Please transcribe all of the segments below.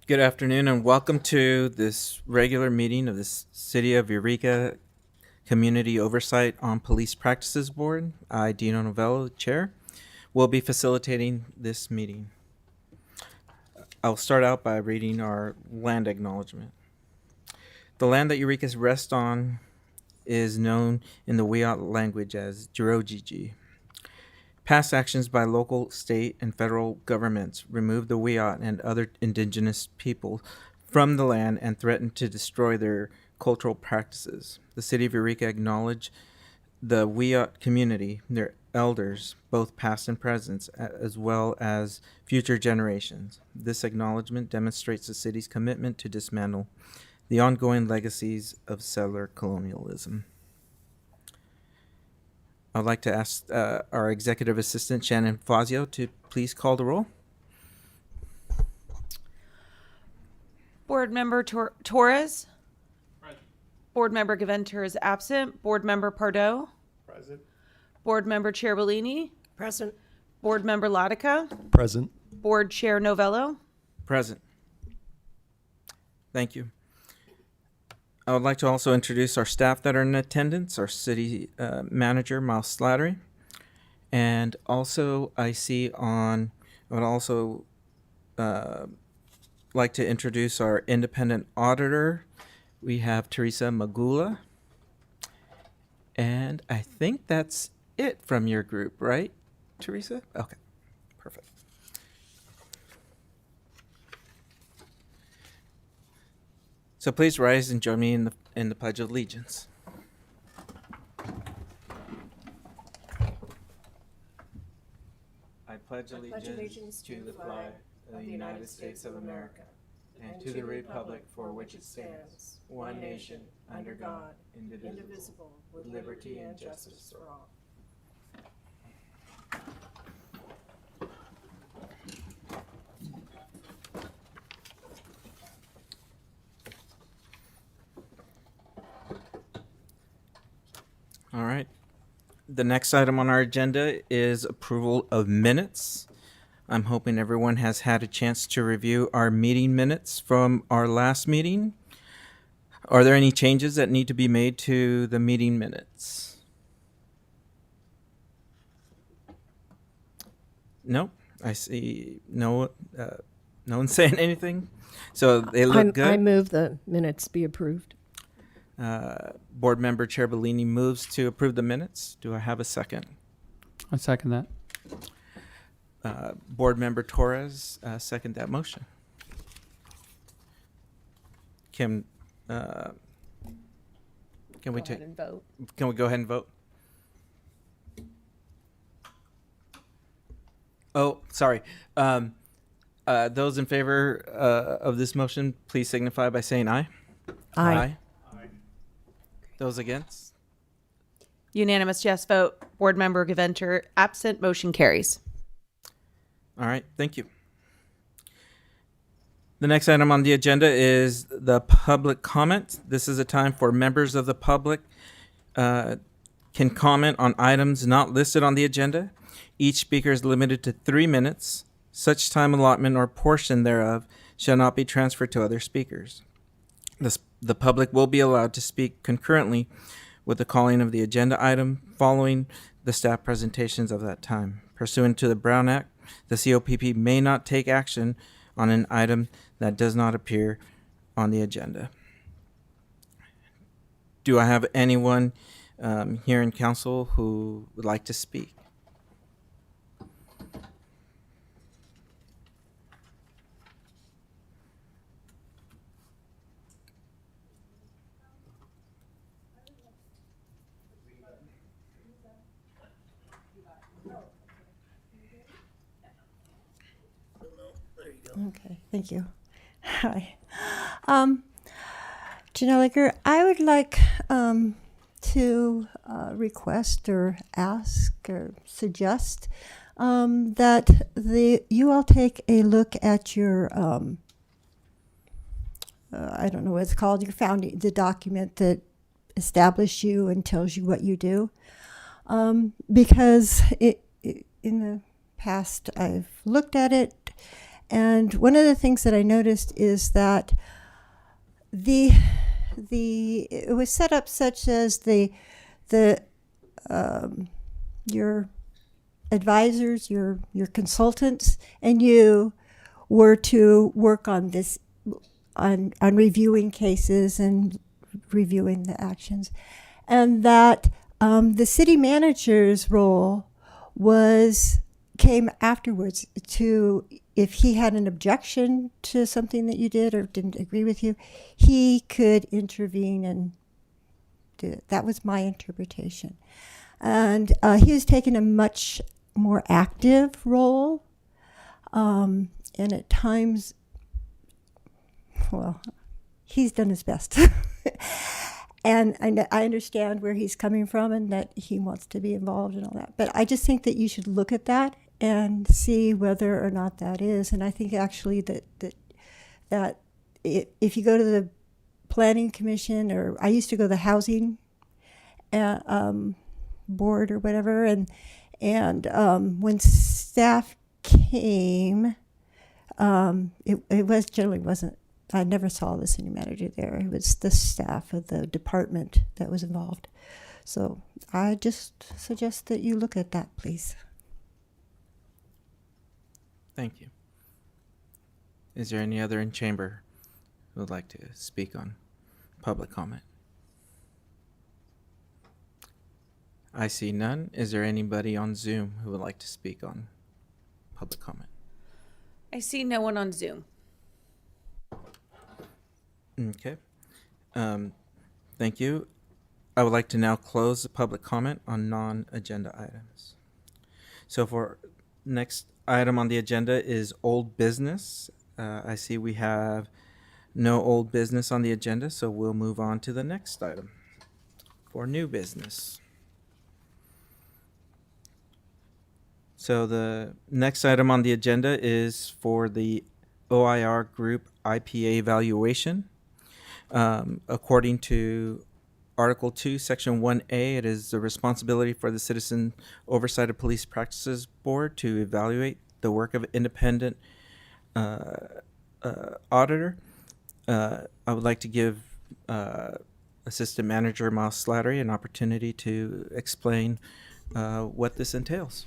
Good afternoon and welcome to this regular meeting of the City of Eureka Community Oversight on Police Practices Board. I, Dino Novello, Chair, will be facilitating this meeting. I'll start out by reading our land acknowledgement. The land that Eureka rests on is known in the Wiyot language as Jirojiji. Past actions by local, state, and federal governments removed the Wiyot and other indigenous people from the land and threatened to destroy their cultural practices. The City of Eureka acknowledged the Wiyot community, their elders, both past and present, as well as future generations. This acknowledgement demonstrates the city's commitment to dismantle the ongoing legacies of settler colonialism. I'd like to ask our Executive Assistant, Shannon Fazio, to please call the roll. Board Member Torres? Present. Board Member Gaventer is absent. Board Member Pardo? Present. Board Member Chair Bellini? Present. Board Member Lodica? Present. Board Chair Novello? Present. Thank you. I would like to also introduce our staff that are in attendance, our city manager, Miles Slattery. And also I would also like to introduce our independent auditor. We have Teresa Magula. And I think that's it from your group, right, Teresa? Okay, perfect. So please rise and join me in the Pledge of Allegiance. I pledge allegiance to the flag of the United States of America and to the republic for which it stands, one nation, under God, indivisible, with liberty and justice for all. All right. The next item on our agenda is approval of minutes. I'm hoping everyone has had a chance to review our meeting minutes from our last meeting. Are there any changes that need to be made to the meeting minutes? No, I see no one saying anything. So they look good. I move the minutes be approved. Board Member Chair Bellini moves to approve the minutes. Do I have a second? I second that. Board Member Torres, second that motion. Can we take? And vote. Can we go ahead and vote? Oh, sorry. Those in favor of this motion, please signify by saying aye. Aye. Those against? Unanimous yes vote. Board Member Gaventer absent. Motion carries. All right, thank you. The next item on the agenda is the public comment. This is a time for members of the public can comment on items not listed on the agenda. Each speaker is limited to 3 minutes. Such time allotment or portion thereof shall not be transferred to other speakers. The public will be allowed to speak concurrently with the calling of the agenda item following the staff presentations of that time. Pursuant to the Brown Act, the COPP may not take action on an item that does not appear on the agenda. Do I have anyone here in council who would like to speak? Okay, thank you. Hi. Janelle Licker, I would like to request or ask or suggest that you all take a look at your, I don't know what it's called, your founding, the document that establishes you and tells you what you do. Because in the past I've looked at it And one of the things that I noticed is that it was set up such as your advisors, your consultants, and you were to work on this, on reviewing cases and reviewing the actions, and that the city manager's role came afterwards, to, if he had an objection to something that you did or didn't agree with you, he could intervene and do it. That was my interpretation. And he was taking a much more active role, and at times, well, he's done his best. And I understand where he's coming from and that he wants to be involved and all that. But I just think that you should look at that and see whether or not that is. And I think actually that if you go to the Planning Commission, or I used to go to the Housing Board or whatever, and when staff came, it was generally wasn't. I never saw the city manager there. It was the staff of the department that was involved. So I just suggest that you look at that, please. Thank you. Is there any other in chamber who would like to speak on public comment? I see none. Is there anybody on Zoom who would like to speak on public comment? I see no one on Zoom. Okay. Thank you. I would like to now close the public comment on non-agenda items. So for next item on the agenda is old business. I see we have no old business on the agenda, so we'll move on to the next item for new business. So the next item on the agenda is for the OIR Group IPA evaluation. According to Article 2, Section 1A, it is the responsibility for the Citizen Oversight of Police Practices Board to evaluate the work of independent auditor. I would like to give Assistant Manager Miles Slattery an opportunity to explain what this entails.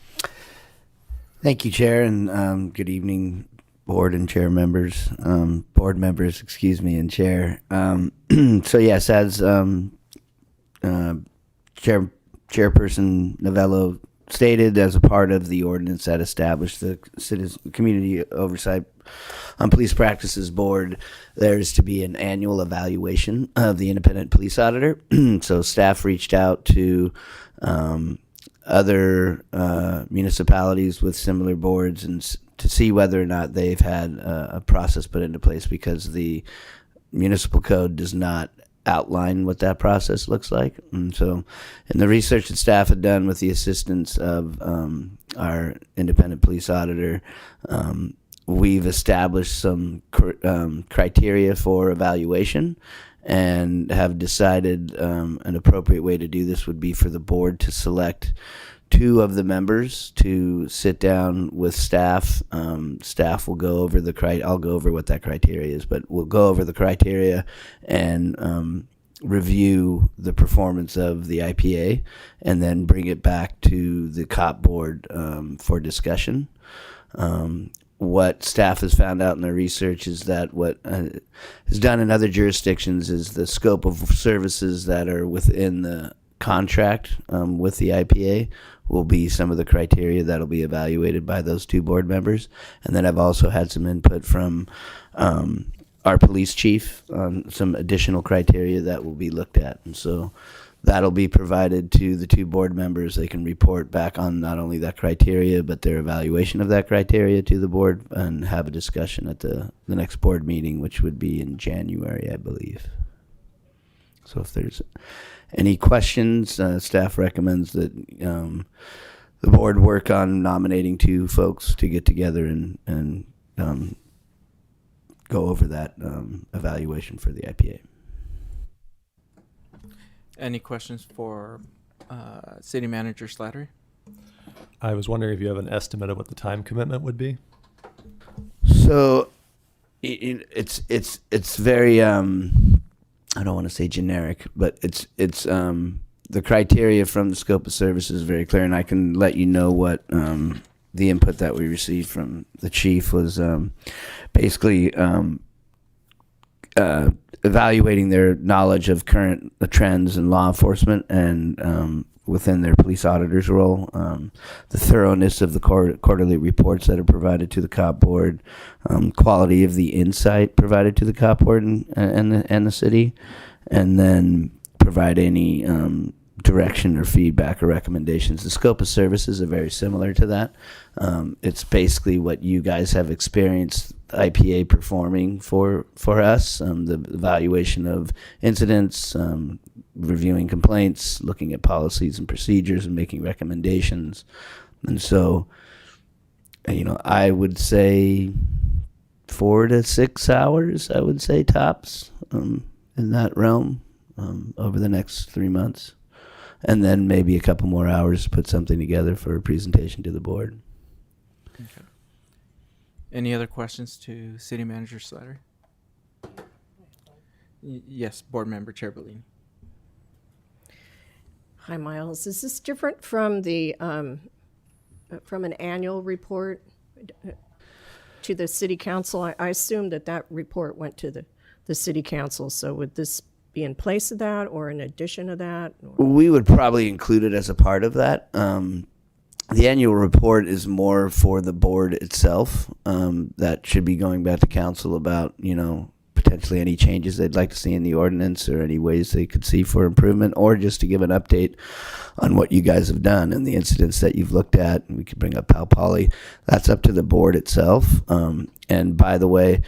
Thank you, Chair, and good evening, board and chair members, board members, excuse me, and chair. So yes, as Chairperson Novello stated, as a part of the ordinance that established the Community Oversight on Police Practices Board, there's to be an annual evaluation of the independent police auditor. So staff reached out to other municipalities with similar boards and to see whether or not they've had a process put into place, because the municipal code does not outline what that process looks like. And so in the research that staff had done with the assistance of our independent police auditor, we've established some criteria for evaluation, and have decided an appropriate way to do this would be for the board to select 2 of the members to sit down with staff. Staff will go over I'll go over what that criteria is, but we'll go over the criteria and review the performance of the IPA, and then bring it back to the COP board for discussion. What staff has found out in their research is that what is done in other jurisdictions is the scope of services that are within the contract with the IPA will be some of the criteria that will be evaluated by those 2 board members. And then I've also had some input from our police chief on some additional criteria that will be looked at. And so that'll be provided to the 2 board members. They can report back on not only that criteria, but their evaluation of that criteria to the board, and have a discussion at the next board meeting, which would be in January, I believe. So if there's any questions, staff recommends that the board work on nominating 2 folks to get together and go over that evaluation for the IPA. Any questions for City Manager Slattery? I was wondering if you have an estimate of what the time commitment would be? So it's very I don't want to say generic, but it's the criteria from the scope of services is very clear, and I can let you know what the input that we received from the chief was basically evaluating their knowledge of current trends in law enforcement and within their police auditor's role, the thoroughness of the quarterly reports that are provided to the cop board, quality of the insight provided to the cop board and the city, and then provide any direction or feedback or recommendations. The scope of services are very similar to that. It's basically what you guys have experienced IPA performing for us, the evaluation of incidents, reviewing complaints, looking at policies and procedures, and making recommendations. And so, I would say 4 to 6 hours, I would say tops, in that realm, over the next 3 months. And then maybe a couple more hours to put something together for a presentation to the board. Okay. Any other questions to City Manager Slatter? Yes, Board Member Chair Bellini. Hi, Miles. Is this different from the from an annual report to the city council? I assume that report went to the city council. So would this be in place of that or in addition to that? Or? We would probably include it as a part of that. The annual report is more for the board itself. That should be going back to council about, potentially any changes they'd like to see in the ordinance or any ways they could see for improvement, or just to give an update on what you guys have done and the incidents that you've looked at. And we could bring up Pal Poly. That's up to the board itself. And by the way,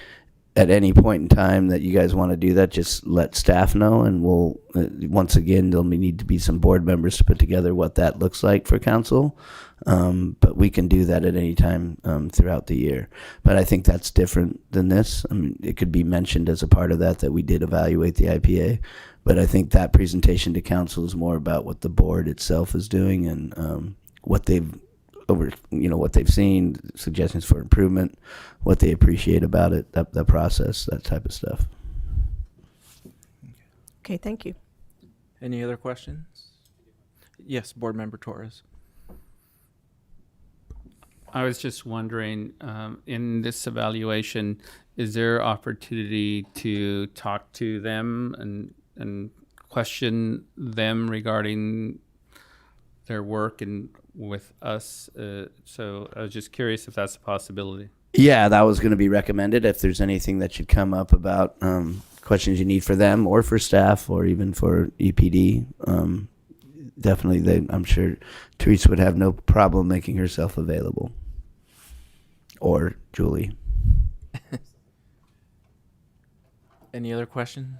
at any point in time that you guys want to do that, just let staff know, and we'll, once again, there'll need to be some board members to put together what that looks like for council. But we can do that at any time throughout the year. But I think that's different than this. I mean, it could be mentioned as a part of that we did evaluate the IPA. But I think that presentation to council is more about what the board itself is doing and what they've what they've seen, suggestions for improvement, what they appreciate about it, that process, that type of stuff. Okay, thank you. Any other questions? Yes, Board Member Torres. I was just wondering, in this evaluation, is there opportunity to talk to them and question them regarding their work and with us? So I was just curious if that's a possibility. Yeah, that was going to be recommended. If there's anything that should come up about questions you need for them or for staff or even for EPD, definitely I'm sure Therese would have no problem making herself available. Or Julie. Any other questions?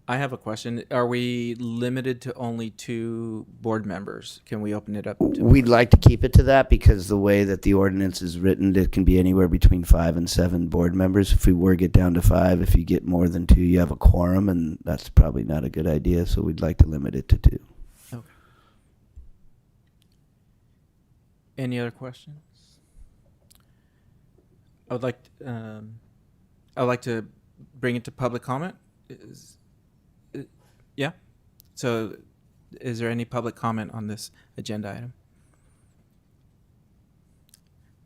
I have a question. Are we limited to only 2 board members? Can we open it up to We'd like to keep it to that because the way that the ordinance is written, it can be anywhere between 5 and 7 board members. If we were to get down to 5, if you get more than 2, you have a quorum, and that's probably not a good idea. So we'd like to limit it to 2. Okay. Any other questions? I'd like to bring it to public comment. Yeah. So, is there any public comment on this agenda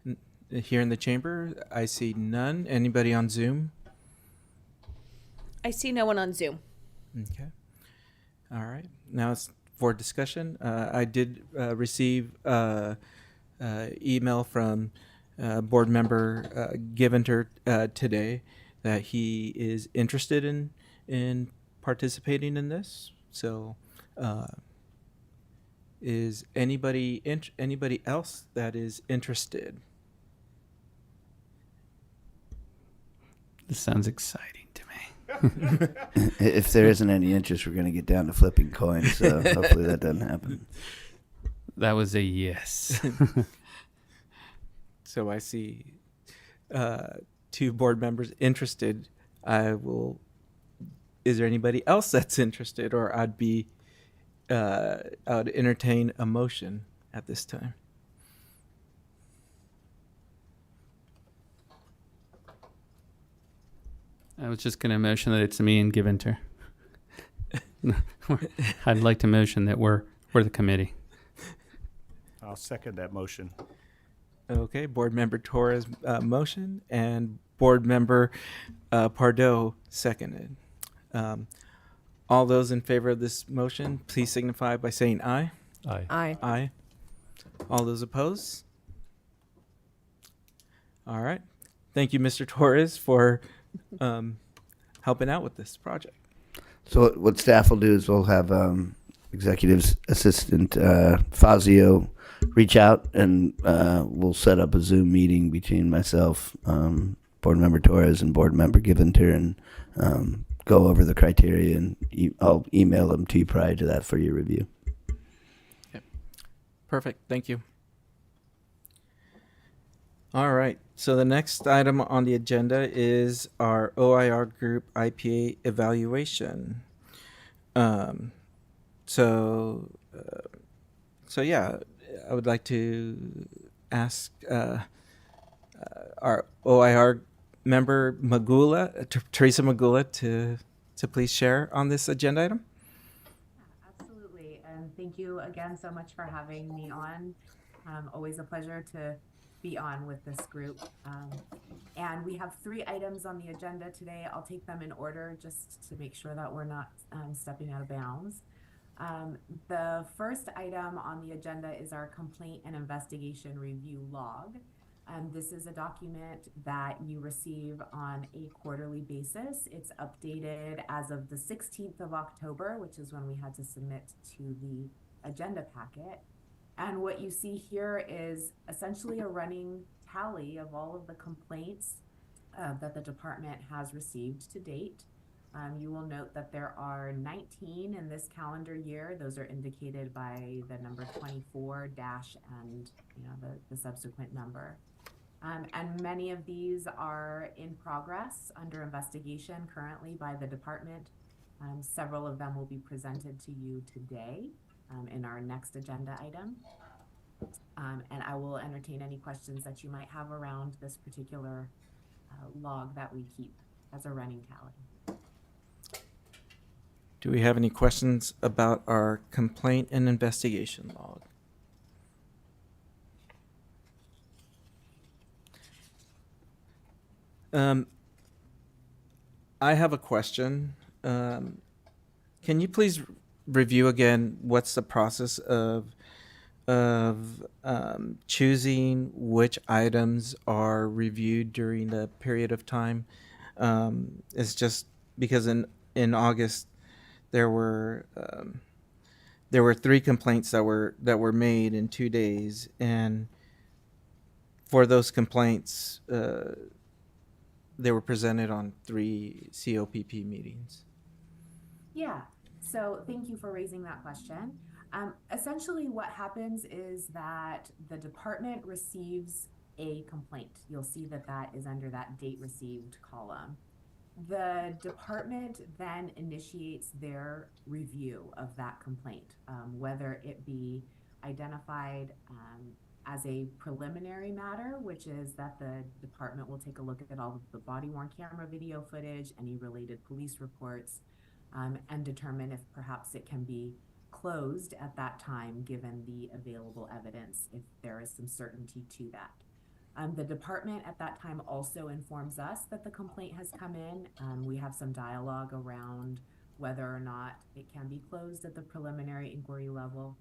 item? Here in the chamber, I see none. Anybody on Zoom? I see no one on Zoom. Okay. All right. Now it's for discussion. I did receive email from board member Giventer today that he is interested in participating in this. So, is anybody else that is interested? This sounds exciting to me. If there isn't any interest, we're going to get down to flipping coins. So hopefully that doesn't happen. That was a yes. So I see 2 board members interested. Is there anybody else that's interested, or I would entertain a motion at this time. I was just going to motion that it's me and Giventer. I'd like to motion that we're the committee. I'll second that motion. Okay, Board Member Torres motion and Board Member Pardo seconded. All those in favor of this motion, please signify by saying aye. Aye. Aye. Aye. All those opposed? All right. Thank you, Mr. Torres, for helping out with this project. So what staff will do is we'll have Executive Assistant Fazio reach out, and we'll set up a Zoom meeting between myself, Board Member Torres, and Board Member Giventer, and go over the criteria, and I'll email them to you prior to that for your review. Perfect. Thank you. All right. So the next item on the agenda is our OIR group IPA evaluation. So yeah, I would like to ask our OIR member Magula, Teresa Magula, to please share on this agenda item. Absolutely, and thank you again so much for having me on. Always a pleasure to be on with this group. And we have 3 items on the agenda today. I'll take them in order just to make sure that we're not stepping out of bounds. The first item on the agenda is our complaint and investigation review log. This is a document that you receive on a quarterly basis. It's updated as of the 16th of October, which is when we had to submit to the agenda packet. And what you see here is essentially a running tally of all of the complaints that the department has received to date. You will note that there are 19 in this calendar year. Those are indicated by the number 24 dash and the subsequent number. And many of these are in progress under investigation currently by the department. Several of them will be presented to you today in our next agenda item. And I will entertain any questions that you might have around this particular log that we keep as a running tally. Do we have any questions about our complaint and investigation log? I have a question. Can you please review again what's the process of choosing which items are reviewed during the period of time? It's just because in August there were 3 complaints that were made in 2 days, and for those complaints, they were presented on 3 COPP meetings. Yeah, so thank you for raising that question. Essentially what happens is that the department receives a complaint. You'll see that that is under that date received column. The department then initiates their review of that complaint, whether it be identified as a preliminary matter, which is that the department will take a look at all of the body-worn camera video footage, any related police reports, and determine if perhaps it can be closed at that time given the available evidence, if there is some certainty to that. The department at that time also informs us that the complaint has come in. We have some dialogue around whether or not it can be closed at the preliminary inquiry level,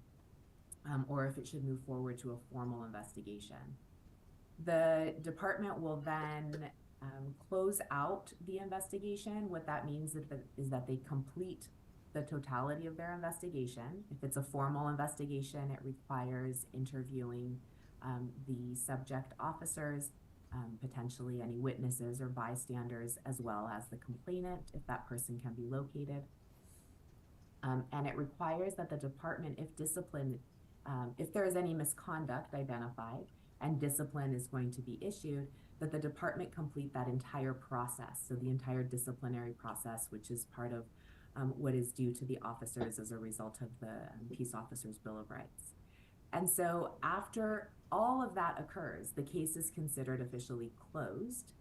or if it should move forward to a formal investigation. The department will then close out the investigation. What that means is that they complete the totality of their investigation. If it's a formal investigation, it requires interviewing the subject officers, potentially any witnesses or bystanders, as well as the complainant, if that person can be located. And it requires that the department, if there is any misconduct identified and discipline is going to be issued, that the department complete that entire process. So the entire disciplinary process, which is part of what is due to the officers as a result of the Peace Officers Bill of Rights. And so after all of that occurs, the case is considered officially closed.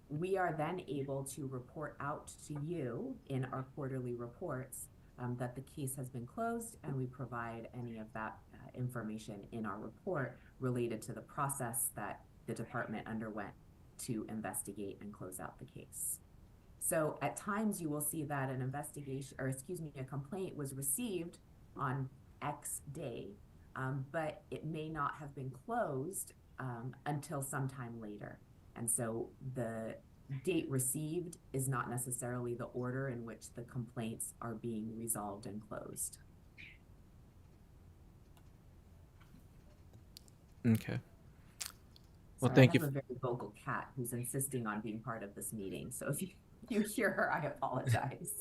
We are then able to report out to you in our quarterly reports that the case has been closed, and we provide any of that information in our report related to the process that the department underwent to investigate and close out the case. So at times you will see that an investigation, or excuse me, a complaint was received on X day, but it may not have been closed until sometime later. And so the date received is not necessarily the order in which the complaints are being resolved and closed. Okay. Well, Sorry, thank I you. have a very vocal cat who's insisting on being part of this meeting. So if you hear her, I apologize.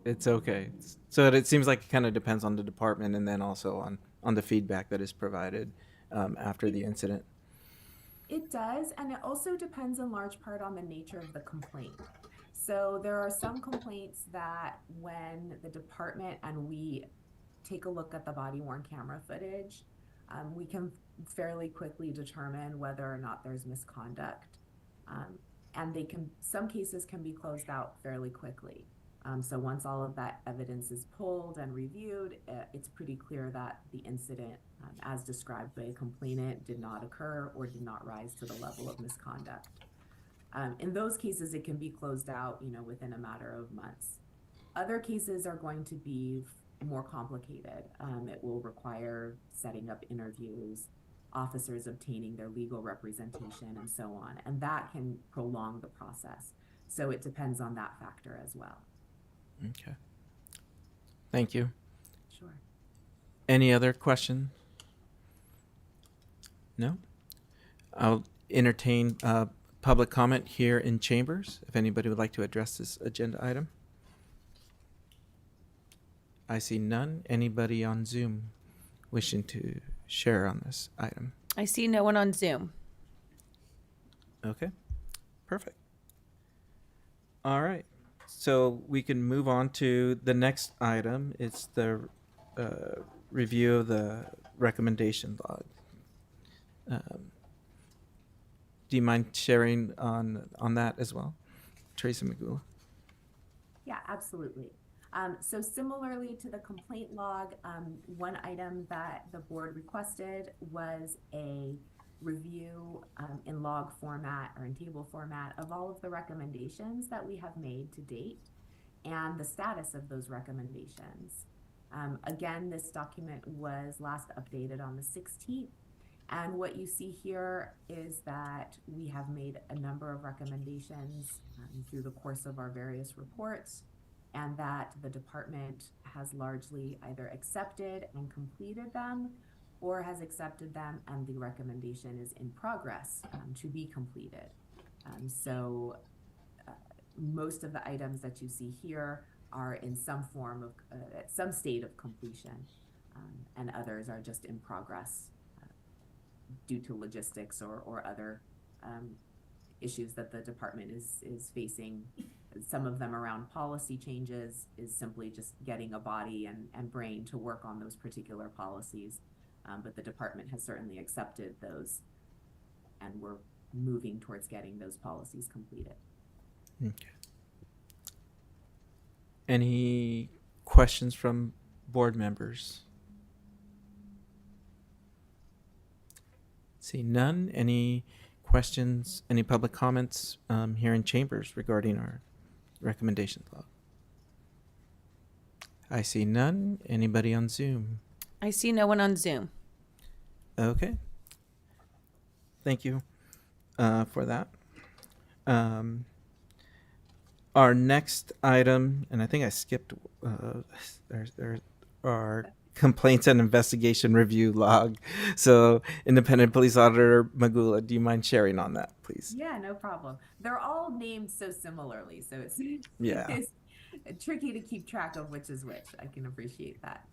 It's okay. So it seems like it kind of depends on the department and then also on the feedback that is provided after the incident. It does, and it also depends in large part on the nature of the complaint. So there are some complaints that when the department and we take a look at the body-worn camera footage, we can fairly quickly determine whether or not there's misconduct. And some cases can be closed out fairly quickly. So once all of that evidence is pulled and reviewed, it's pretty clear that the incident, as described by a complainant, did not occur or did not rise to the level of misconduct. In those cases, it can be closed out, within a matter of months. Other cases are going to be more complicated. It will require setting up interviews, officers obtaining their legal representation, and so on. And that can prolong the process. So it depends on that factor as well. Okay. Thank you. Sure. Any other questions? No? I'll entertain public comment here in chambers if anybody would like to address this agenda item. I see none. Anybody on Zoom wishing to share on this item? I see no one on Zoom. Okay, perfect. All right, so we can move on to the next item. It's the review of the recommendation log. Do you mind sharing on that as well, Tracy Magula? Yeah, absolutely. So similarly to the complaint log, one item that the board requested was a review in log format or in table format of all of the recommendations that we have made to date and the status of those recommendations. Again, this document was last updated on the 16th. And what you see here is that we have made a number of recommendations through the course of our various reports, and that the department has largely either accepted and completed them or has accepted them and the recommendation is in progress to be completed. So most of the items that you see here are in some form of, at some state of completion, and others are just in progress due to logistics or other issues that the department is facing. Some of them around policy changes is simply just getting a body and brain to work on those particular policies. But the department has certainly accepted those, and we're moving towards getting those policies completed. Okay. Any questions from board members? See none. Any questions, any public comments here in chambers regarding our recommendations log? I see none. Anybody on Zoom? I see no one on Zoom. Okay. Thank you for that. Our next item, and I think I skipped, there are complaints and investigation review log. So independent police auditor Magula, do you mind sharing on that, please? Yeah, no problem. They're all named so similarly, so it's it's tricky to keep track of which is which. I can appreciate that.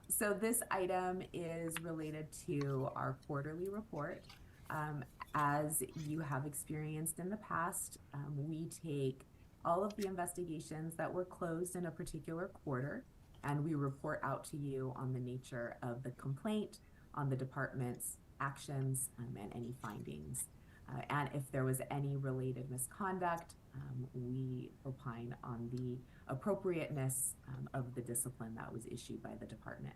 So this item is related to our quarterly report. As you have experienced in the past, we take all of the investigations that were closed in a particular quarter, and we report out to you on the nature of the complaint, on the department's actions, and any findings. And if there was any related misconduct, we opine on the appropriateness of the discipline that was issued by the department.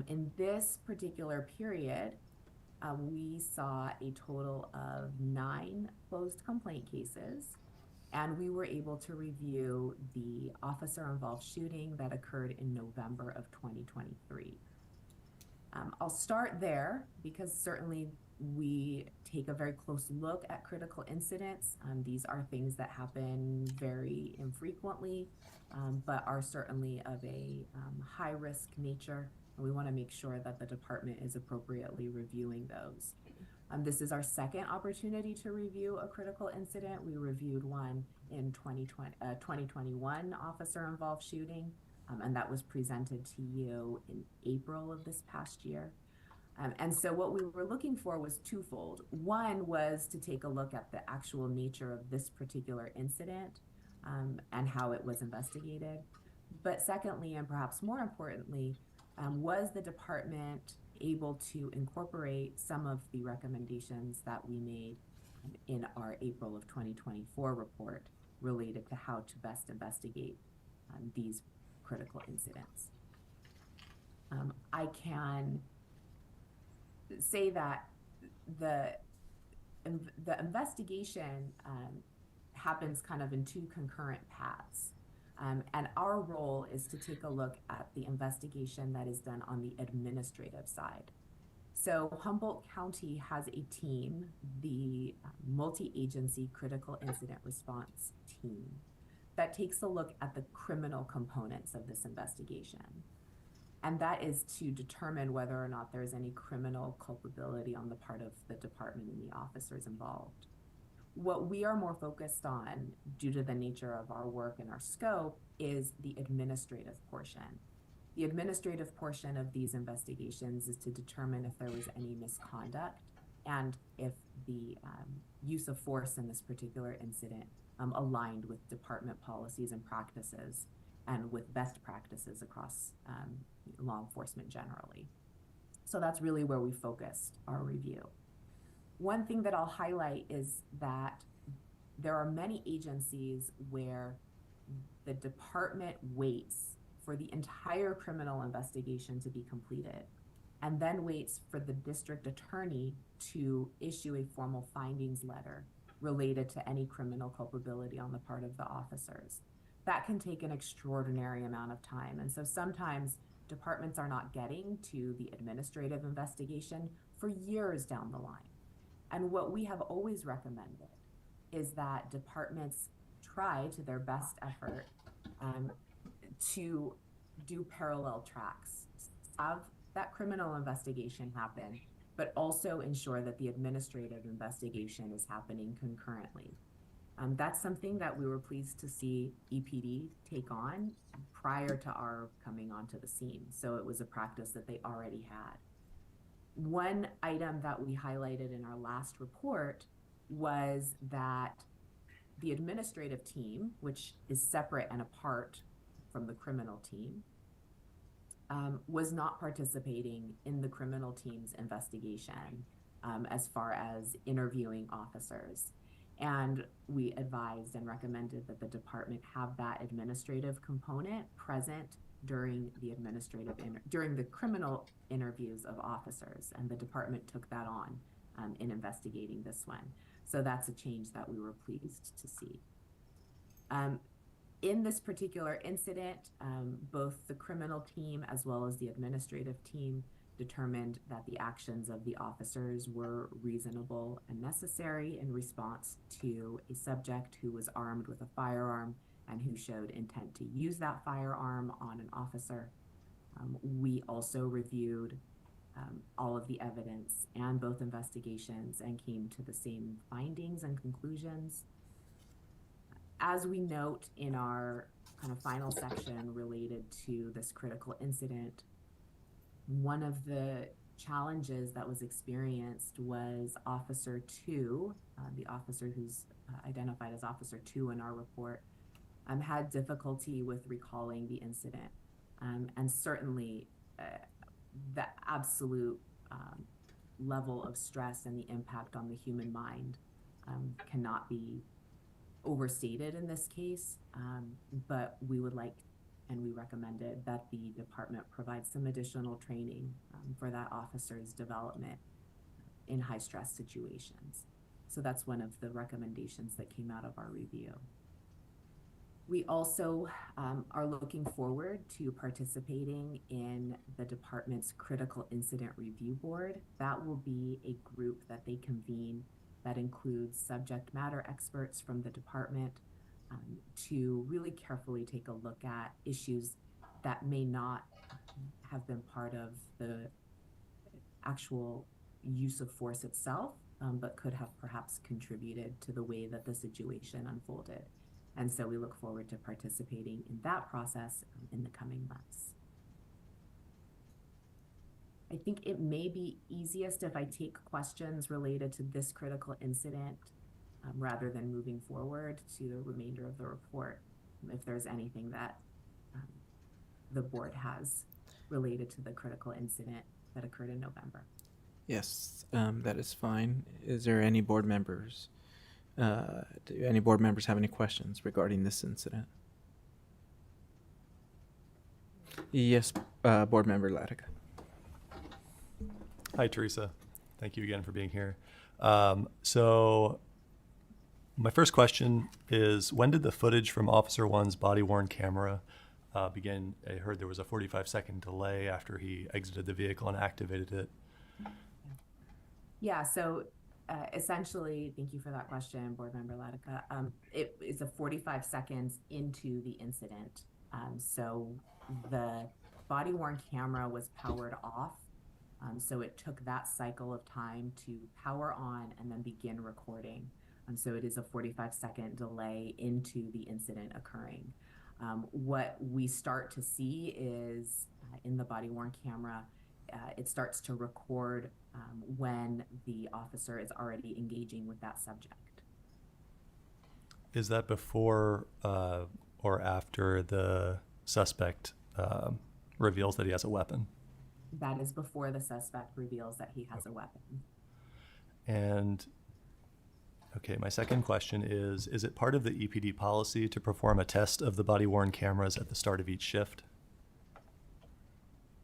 In this particular period, we saw a total of 9 closed complaint cases, and we were able to review the officer-involved shooting that occurred in November of 2023. I'll start there because certainly we take a very close look at critical incidents. These are things that happen very infrequently, but are certainly of a high-risk nature. And we want to make sure that the department is appropriately reviewing those. This is our second opportunity to review a critical incident. We reviewed one in 2021 officer-involved shooting, and that was presented to you in April of this past year. And so what we were looking for was twofold. One was to take a look at the actual nature of this particular incident and how it was investigated. But secondly, and perhaps more importantly, was the department able to incorporate some of the recommendations that we made in our April of 2024 report related to how to best investigate these critical incidents. I can say that the investigation happens kind of in 2 concurrent paths. And our role is to take a look at the investigation that is done on the administrative side. So Humboldt County has a team, the multi-agency critical incident response team, that takes a look at the criminal components of this investigation. And that is to determine whether or not there's any criminal culpability on the part of the department and the officers involved. What we are more focused on, due to the nature of our work and our scope, is the administrative portion. The administrative portion of these investigations is to determine if there was any misconduct and if the use of force in this particular incident aligned with department policies and practices and with best practices across law enforcement generally. So that's really where we focused our review. One thing that I'll highlight is that there are many agencies where the department waits for the entire criminal investigation to be completed and then waits for the district attorney to issue a formal findings letter related to any criminal culpability on the part of the officers. That can take an extraordinary amount of time. And so sometimes departments are not getting to the administrative investigation for years down the line. And what we have always recommended is that departments try to their best effort to do parallel tracks, have that criminal investigation happen, but also ensure that the administrative investigation is happening concurrently. That's something that we were pleased to see EPD take on prior to our coming onto the scene. So it was a practice that they already had. One item that we highlighted in our last report was that the administrative team, which is separate and apart from the criminal team, was not participating in the criminal team's investigation as far as interviewing officers. And we advised and recommended that the department have that administrative component present during the criminal interviews of officers, and the department took that on in investigating this one. So that's a change that we were pleased to see. In this particular incident, both the criminal team as well as the administrative team determined that the actions of the officers were reasonable and necessary in response to a subject who was armed with a firearm and who showed intent to use that firearm on an officer. We also reviewed all of the evidence and both investigations and came to the same findings and conclusions. As we note in our kind of final section related to this critical incident, one of the challenges that was experienced was Officer 2, the officer who's identified as Officer 2 in our report, had difficulty with recalling the incident. And certainly the absolute level of stress and the impact on the human mind cannot be overstated in this case, but we would like and we recommended that the department provide some additional training for that officer's development in high stress situations. So that's one of the recommendations that came out of our review. We also are looking forward to participating in the department's Critical Incident Review Board. That will be a group that they convene that includes subject matter experts from the department to really carefully take a look at issues that may not have been part of the actual use of force itself, but could have perhaps contributed to the way that the situation unfolded. And so we look forward to participating in that process in the coming months. I think it may be easiest if I take questions related to this critical incident rather than moving forward to the remainder of the report, if there's anything that the board has related to the critical incident that occurred in November. Yes, that is fine. Is there any board members? Do any board members have any questions regarding this incident? Yes, board member Latica. Hi, Teresa. Thank you again for being here. So my first question is, when did the footage from Officer One's body-worn camera begin? I heard there was a 45-second delay after he exited the vehicle and activated it. Yeah, so essentially, thank you for that question, Board Member Latica. It is a 45 seconds into the incident. So the body-worn camera was powered off. So it took that cycle of time to power on and then begin recording. So it is a 45-second delay into the incident occurring. What we start to see is in the body-worn camera, it starts to record when the officer is already engaging with that subject. Is that before or after the suspect reveals that he has a weapon? That is before the suspect reveals that he has a weapon. And okay, my second question is it part of the EPD policy to perform a test of the body-worn cameras at the start of each shift?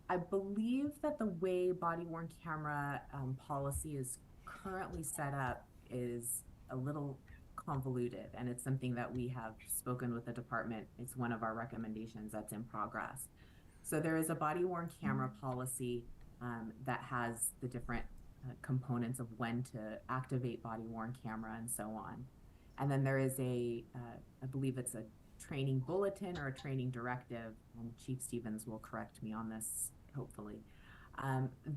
I believe that the way body-worn camera policy is currently set up is a little convoluted, and it's something that we have spoken with the department. It's one of our recommendations that's in progress. So there is a body-worn camera policy that has the different components of when to activate body-worn camera and so on. And then there is I believe it's a training bulletin or a training directive, and Chief Stevens will correct me on this, hopefully,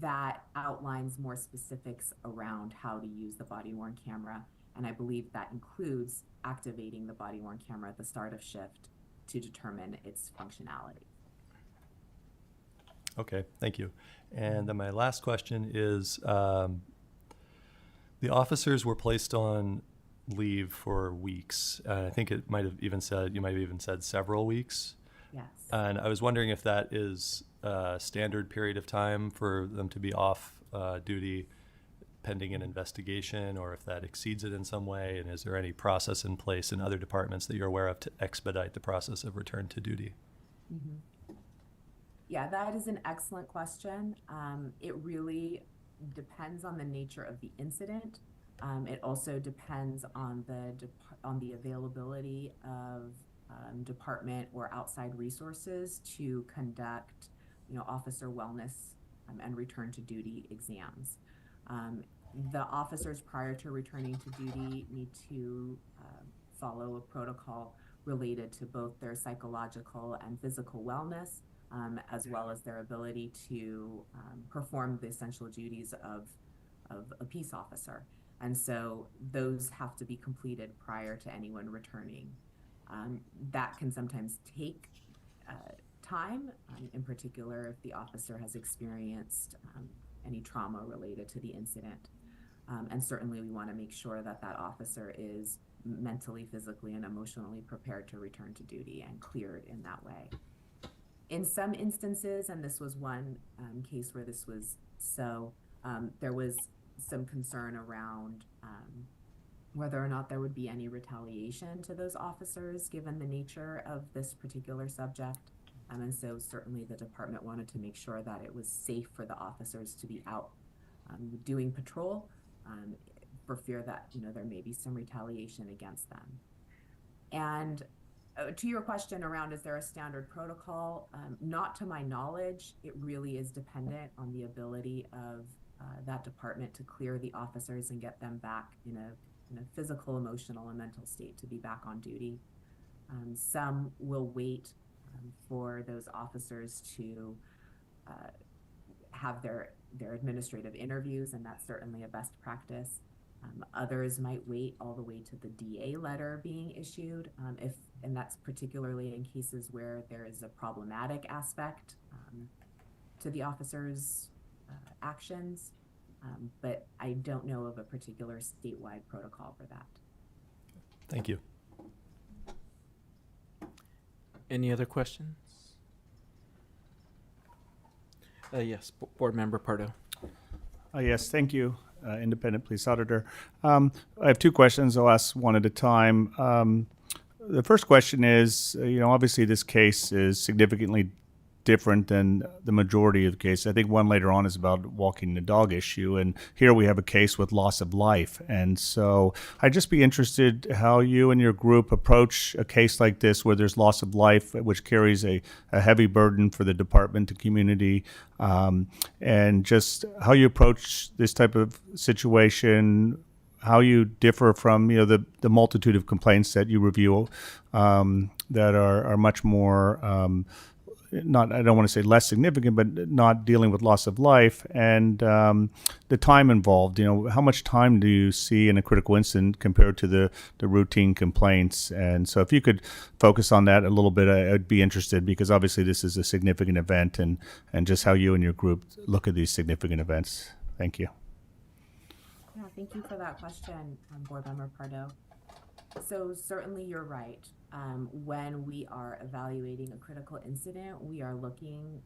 that outlines more specifics around how to use the body-worn camera. And I believe that includes activating the body-worn camera at the start of shift to determine its functionality. Okay, thank you. And then my last question is, the officers were placed on leave for weeks. I think it might have even said, you might have even said several weeks. Yes. And I was wondering if that is a standard period of time for them to be off duty pending an investigation, or if that exceeds it in some way, and is there any process in place in other departments that you're aware of to expedite the process of return to duty? Mm-hmm. Yeah, that is an excellent question. It really depends on the nature of the incident. It also depends on the availability of department or outside resources to conduct, officer wellness and return to duty exams. The officers prior to returning to duty need to follow a protocol related to both their psychological and physical wellness, as well as their ability to perform the essential duties of a peace officer. And so those have to be completed prior to anyone returning. That can sometimes take time, in particular if the officer has experienced any trauma related to the incident. And certainly we want to make sure that that officer is mentally, physically, and emotionally prepared to return to duty and cleared in that way. In some instances, and this was one case where this was so, there was some concern around whether or not there would be any retaliation to those officers given the nature of this particular subject. And so certainly the department wanted to make sure that it was safe for the officers to be out doing patrol for fear that, you know, there may be some retaliation against them. And to your question around, is there a standard protocol? Not to my knowledge. It really is dependent on the ability of that department to clear the officers and get them back in a physical, emotional, and mental state to be back on duty. Some will wait for those officers to have their administrative interviews, and that's certainly a best practice. Others might wait all the way to the DA letter being issued, and that's particularly in cases where there is a problematic aspect to the officer's actions. But I don't know of a particular statewide protocol for that. Thank you. Any other questions? Yes, Board Member Pardo. Yes, thank you, Independent Police Auditor. I have two questions. I'll ask one at a time. The first question is, obviously this case is significantly different than the majority of the cases. I think one later on is about walking the dog issue, and here we have a case with loss of life. And so I'd just be interested how you and your group approach a case like this where there's loss of life, which carries a heavy burden for the department, the community, and just how you approach this type of situation, how you differ from the multitude of complaints that you review that are much more not, I don't want to say less significant, but not dealing with loss of life, and the time involved. How much time do you see in a critical incident compared to the routine complaints? And so if you could focus on that a little bit, I'd be interested, because obviously this is a significant event, and just how you and your group look at these significant events. Thank you. Yeah, thank you for that question, Board Member Pardo. So certainly you're right. When we are evaluating a critical incident, we are looking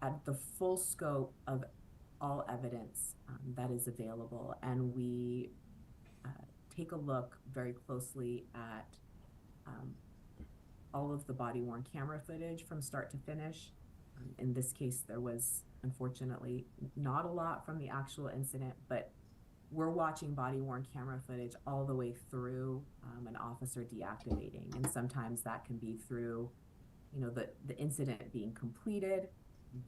at the full scope of all evidence that is available, and we take a look very closely at all of the body-worn camera footage from start to finish. In this case, there was unfortunately not a lot from the actual incident, but we're watching body-worn camera footage all the way through an officer deactivating, and sometimes that can be through, the incident being completed,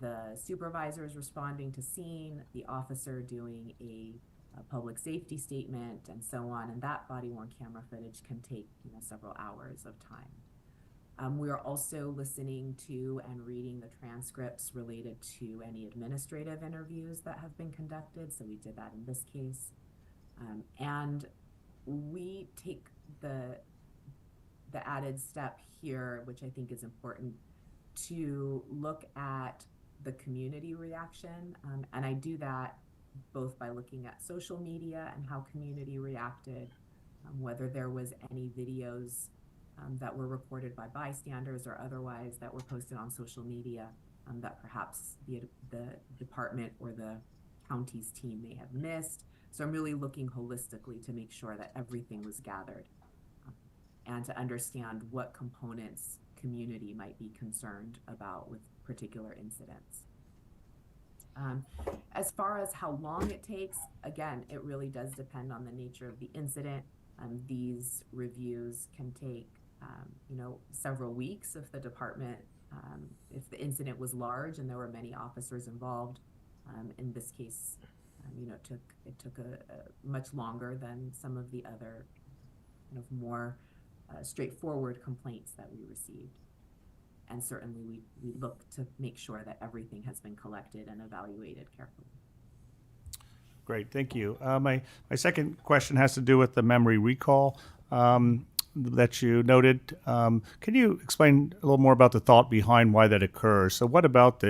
the supervisors responding to scene, the officer doing a public safety statement, and so on. And that body-worn camera footage can take several hours of time. We are also listening to and reading the transcripts related to any administrative interviews that have been conducted. So we did that in this case. And we take the added step here, which I think is important, to look at the community reaction. And I do that both by looking at social media and how community reacted, whether there was any videos that were recorded by bystanders or otherwise that were posted on social media that perhaps the department or the county's team may have missed. So I'm really looking holistically to make sure that everything was gathered and to understand what components community might be concerned about with particular incidents. As far as how long it takes, again, it really does depend on the nature of the incident. These reviews can take several weeks if the department, if the incident was large and there were many officers involved. In this case, it took a much longer than some of the other more straightforward complaints that we received. And certainly we look to make sure that everything has been collected and evaluated carefully. Great, thank you. My second question has to do with the memory recall that you noted. Can you explain a little more about the thought behind why that occurs? So what about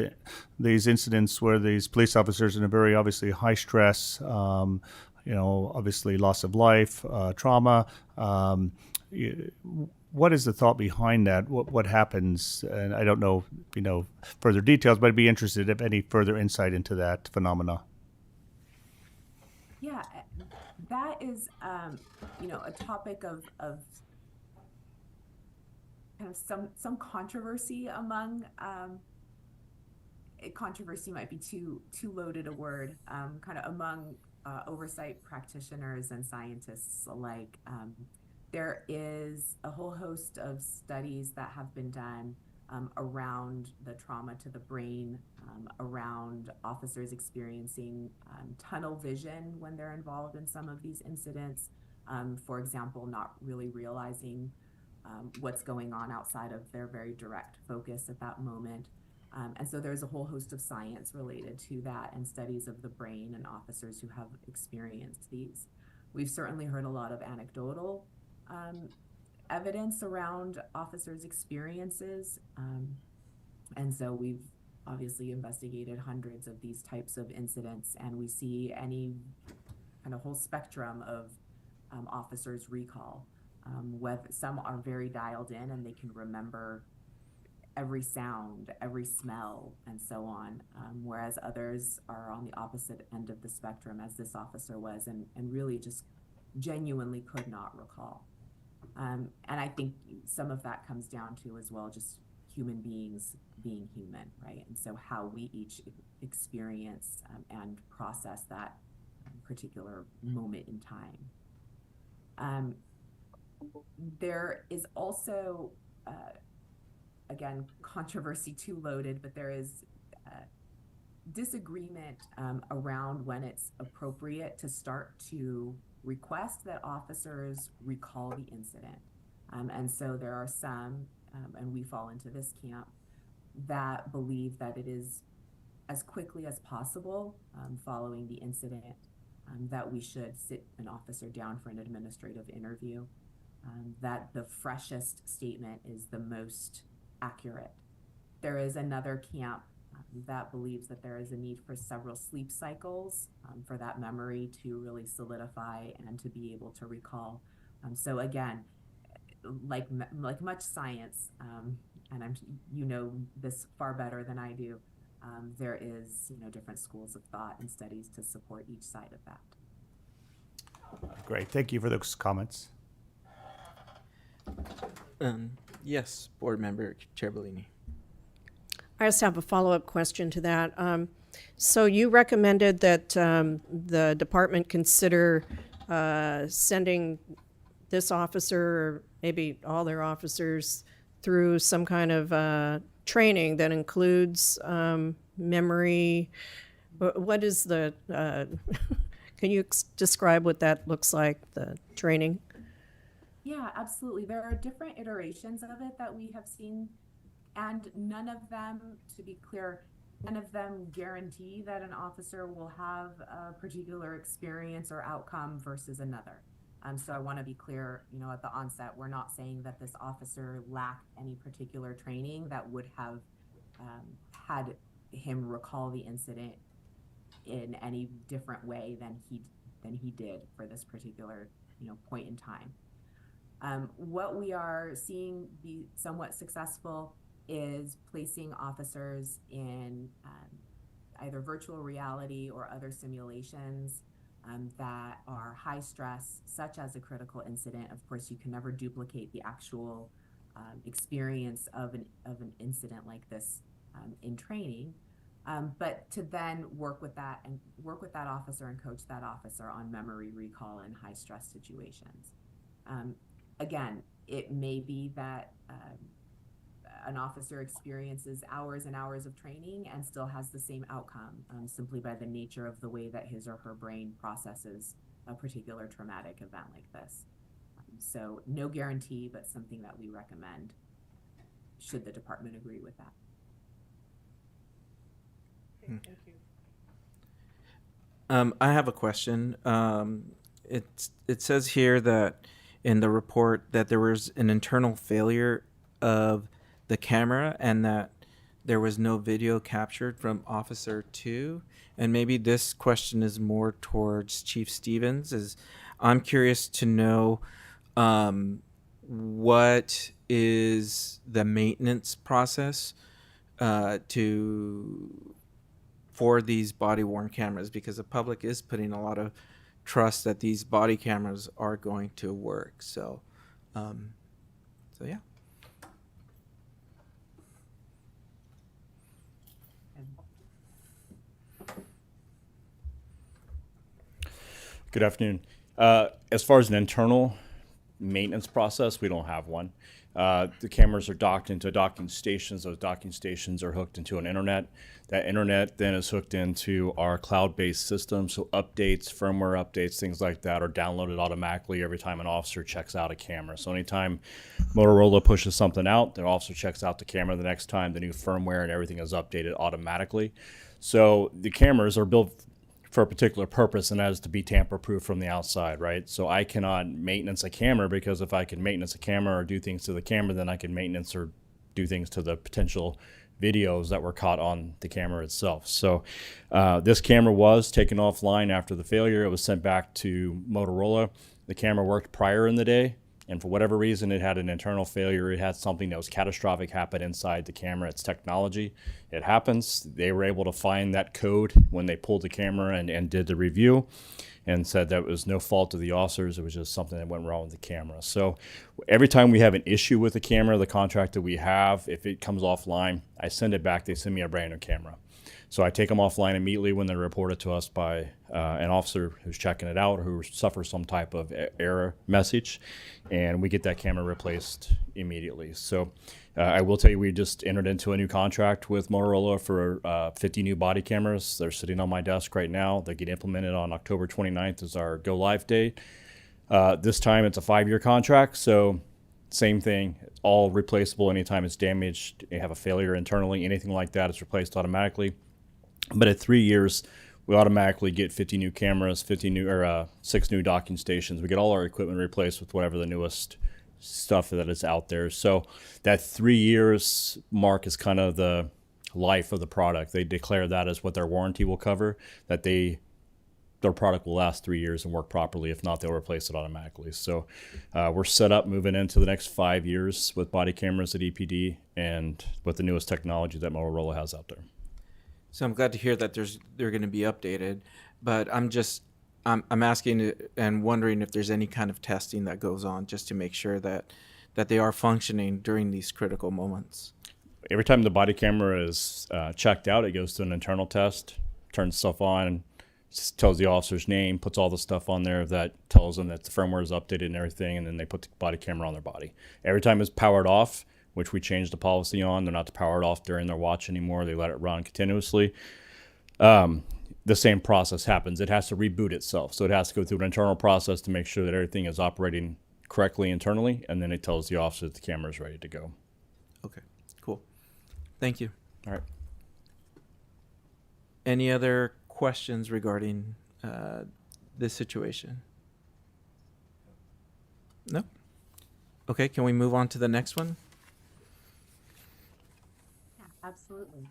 these incidents where these police officers in a very obviously high stress, obviously loss of life, trauma, what is the thought behind that? What happens? And I don't know if you know further details, but I'd be interested if any further insight into that phenomena. Yeah, that is, a topic of kind of some controversy among, controversy might be too loaded a word, kind of among oversight practitioners and scientists alike. There is a whole host of studies that have been done around the trauma to the brain, around officers experiencing tunnel vision when they're involved in some of these incidents. For example, not really realizing what's going on outside of their very direct focus at that moment. And so there's a whole host of science related to that and studies of the brain and officers who have experienced these. We've certainly heard a lot of anecdotal evidence around officers' experiences. And so we've obviously investigated hundreds of these types of incidents, and we see any kind of whole spectrum of officers' recall. Whether some are very dialed in and they can remember every sound, every smell, and so on, whereas others are on the opposite end of the spectrum, as this officer was, and really just genuinely could not recall. And I think some of that comes down to as well just human beings being human, right? And so how we each experience and process that particular moment in time. There is also, again, controversy too loaded, but there is disagreement around when it's appropriate to start to request that officers recall the incident. And so there are some, and we fall into this camp, that believe that it is as quickly as possible following the incident that we should sit an officer down for an administrative interview, that the freshest statement is the most accurate. There is another camp that believes that there is a need for several sleep cycles for that memory to really solidify and to be able to recall. So again, like much science, and you know this far better than I do, there is different schools of thought and studies to support each side of that. Great. Thank you for those comments. Yes, Board Member Chair Bellini. I just have a follow-up question to that. So you recommended that the department consider sending this officer, or maybe all their officers, through some kind of training that includes memory. What is the, can you describe what that looks like, the training? Yeah, absolutely. There are different iterations of it that we have seen, and none of them, to be clear, none of them guarantee that an officer will have a particular experience or outcome versus another. So I want to be clear, at the onset, we're not saying that this officer lacked any particular training that would have had him recall the incident in any different way than he did for this particular point in time. What we are seeing be somewhat successful is placing officers in either virtual reality or other simulations that are high stress, such as a critical incident. Of course, you can never duplicate the actual experience of an incident like this in training, but to then work with that officer and coach that officer on memory recall in high stress situations. Again, it may be that an officer experiences hours and hours of training and still has the same outcome, simply by the nature of the way that his or her brain processes a particular traumatic event like this. So no guarantee, but something that we recommend should the department agree with that. Thank you. I have a question. It says here that in the report that there was an internal failure of the camera and that there was no video captured from Officer 2. And maybe this question is more towards Chief Stevens. I'm curious to know what is the maintenance process for these body-worn cameras, because the public is putting a lot of trust that these body cameras are going to work. So, yeah. Good afternoon. As far as an internal maintenance process, we don't have one. The cameras are docked into docking stations. Those docking stations are hooked into an internet. That internet then is hooked into our cloud-based system. So updates, firmware updates, things like that are downloaded automatically every time an officer checks out a camera. So anytime Motorola pushes something out, the officer checks out the camera the next time, the new firmware and everything is updated automatically. So the cameras are built for a particular purpose, and that is to be tamper-proof from the outside, right? So I cannot maintenance a camera, because if I can maintenance a camera or do things to the camera, then I can maintenance or do things to the potential videos that were caught on the camera itself. So this camera was taken offline after the failure. It was sent back to Motorola. The camera worked prior in the day, and for whatever reason, it had an internal failure. It had something that was catastrophic happen inside the camera. It's technology. It happens. They were able to find that code when they pulled the camera and did the review, and said that it was no fault of the officers. It was just something that went wrong with the camera. So every time we have an issue with the camera, the contract that we have, if it comes offline, I send it back. They send me a brand new camera. So I take them offline immediately when they're reported to us by an officer who's checking it out, or who suffers some type of error message, and we get that camera replaced immediately. So I will tell you, we just entered into a new contract with Motorola for 50 new body cameras. They're sitting on my desk right now. They get implemented on October 29th is our go live date. This time it's a 5-year contract, so same thing, all replaceable anytime it's damaged, you have a failure internally, anything like that, it's replaced automatically. But at 3 years, we automatically get 50 new cameras, 6 new docking stations. We get all our equipment replaced with whatever the newest stuff that is out there. So that 3 years mark is kind of the life of the product. They declare that as what their warranty will cover, that their product will last 3 years and work properly. If not, they'll replace it automatically. So we're set up moving into the next 5 years with body cameras at EPD and with the newest technology that Motorola has out there. So I'm glad to hear that they're going to be updated, but I'm asking and wondering if there's any kind of testing that goes on just to make sure that they are functioning during these critical moments. Every time the body camera is checked out, it goes to an internal test, turns stuff on, tells the officer's name, puts all the stuff on there that tells them that the firmware is updated and everything, and then they put the body camera on their body. Every time it's powered off, which we changed the policy on, they're not to power it off during their watch anymore. They let it run continuously. The same process happens. It has to reboot itself. So it has to go through an internal process to make sure that everything is operating correctly internally, and then it tells the officer that the camera is ready to go. Okay, cool. Thank you. All right. Any other questions regarding this situation? No? Okay, can we move on to the next one? Absolutely.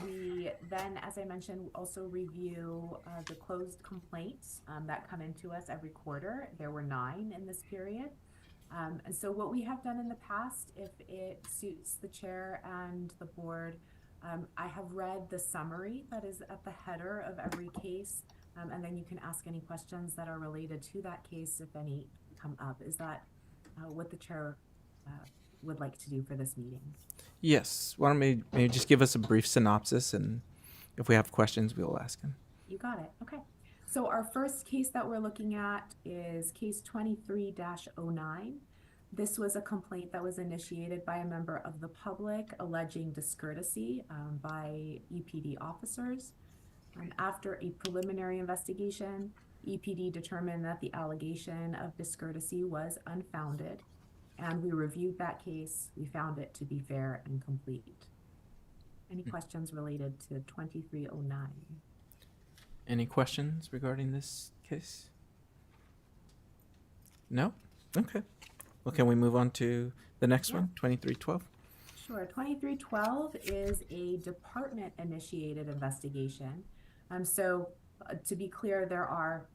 We then, as I mentioned, also review the closed complaints that come into us every quarter. There were 9 in this period. And so what we have done in the past, if it suits the chair and the board, I have read the summary that is at the header of every case, and then you can ask any questions that are related to that case if any come up. Is that what the chair would like to do for this meeting? Yes. Why don't maybe just give us a brief synopsis, and if we have questions, we will ask them. You got it. Okay. So our first case that we're looking at is case 23-09. This was a complaint that was initiated by a member of the public alleging discourtesy by EPD officers. After a preliminary investigation, EPD determined that the allegation of discourtesy was unfounded, and we reviewed that case. We found it to be fair and complete. Any questions related to 2309? Any questions regarding this case? No? Okay. Well, can we move on to the next one, 2312? Sure. 2312 is a department-initiated investigation. So to be clear, there are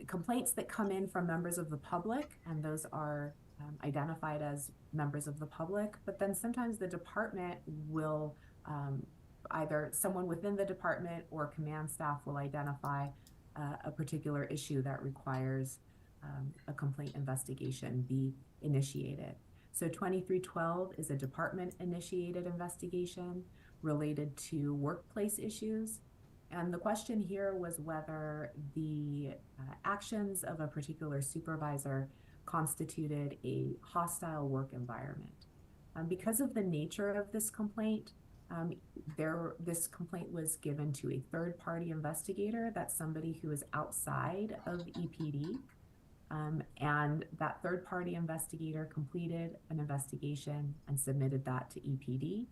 complaints that come in from members of the public, and those are identified as members of the public, but then sometimes the department will either someone within the department or command staff will identify a particular issue that requires a complaint investigation be initiated. So 2312 is a department-initiated investigation related to workplace issues. And the question here was whether the actions of a particular supervisor constituted a hostile work environment. Because of the nature of this complaint, this complaint was given to a third-party investigator. That's somebody who is outside of EPD. And that third-party investigator completed an investigation and submitted that to EPD.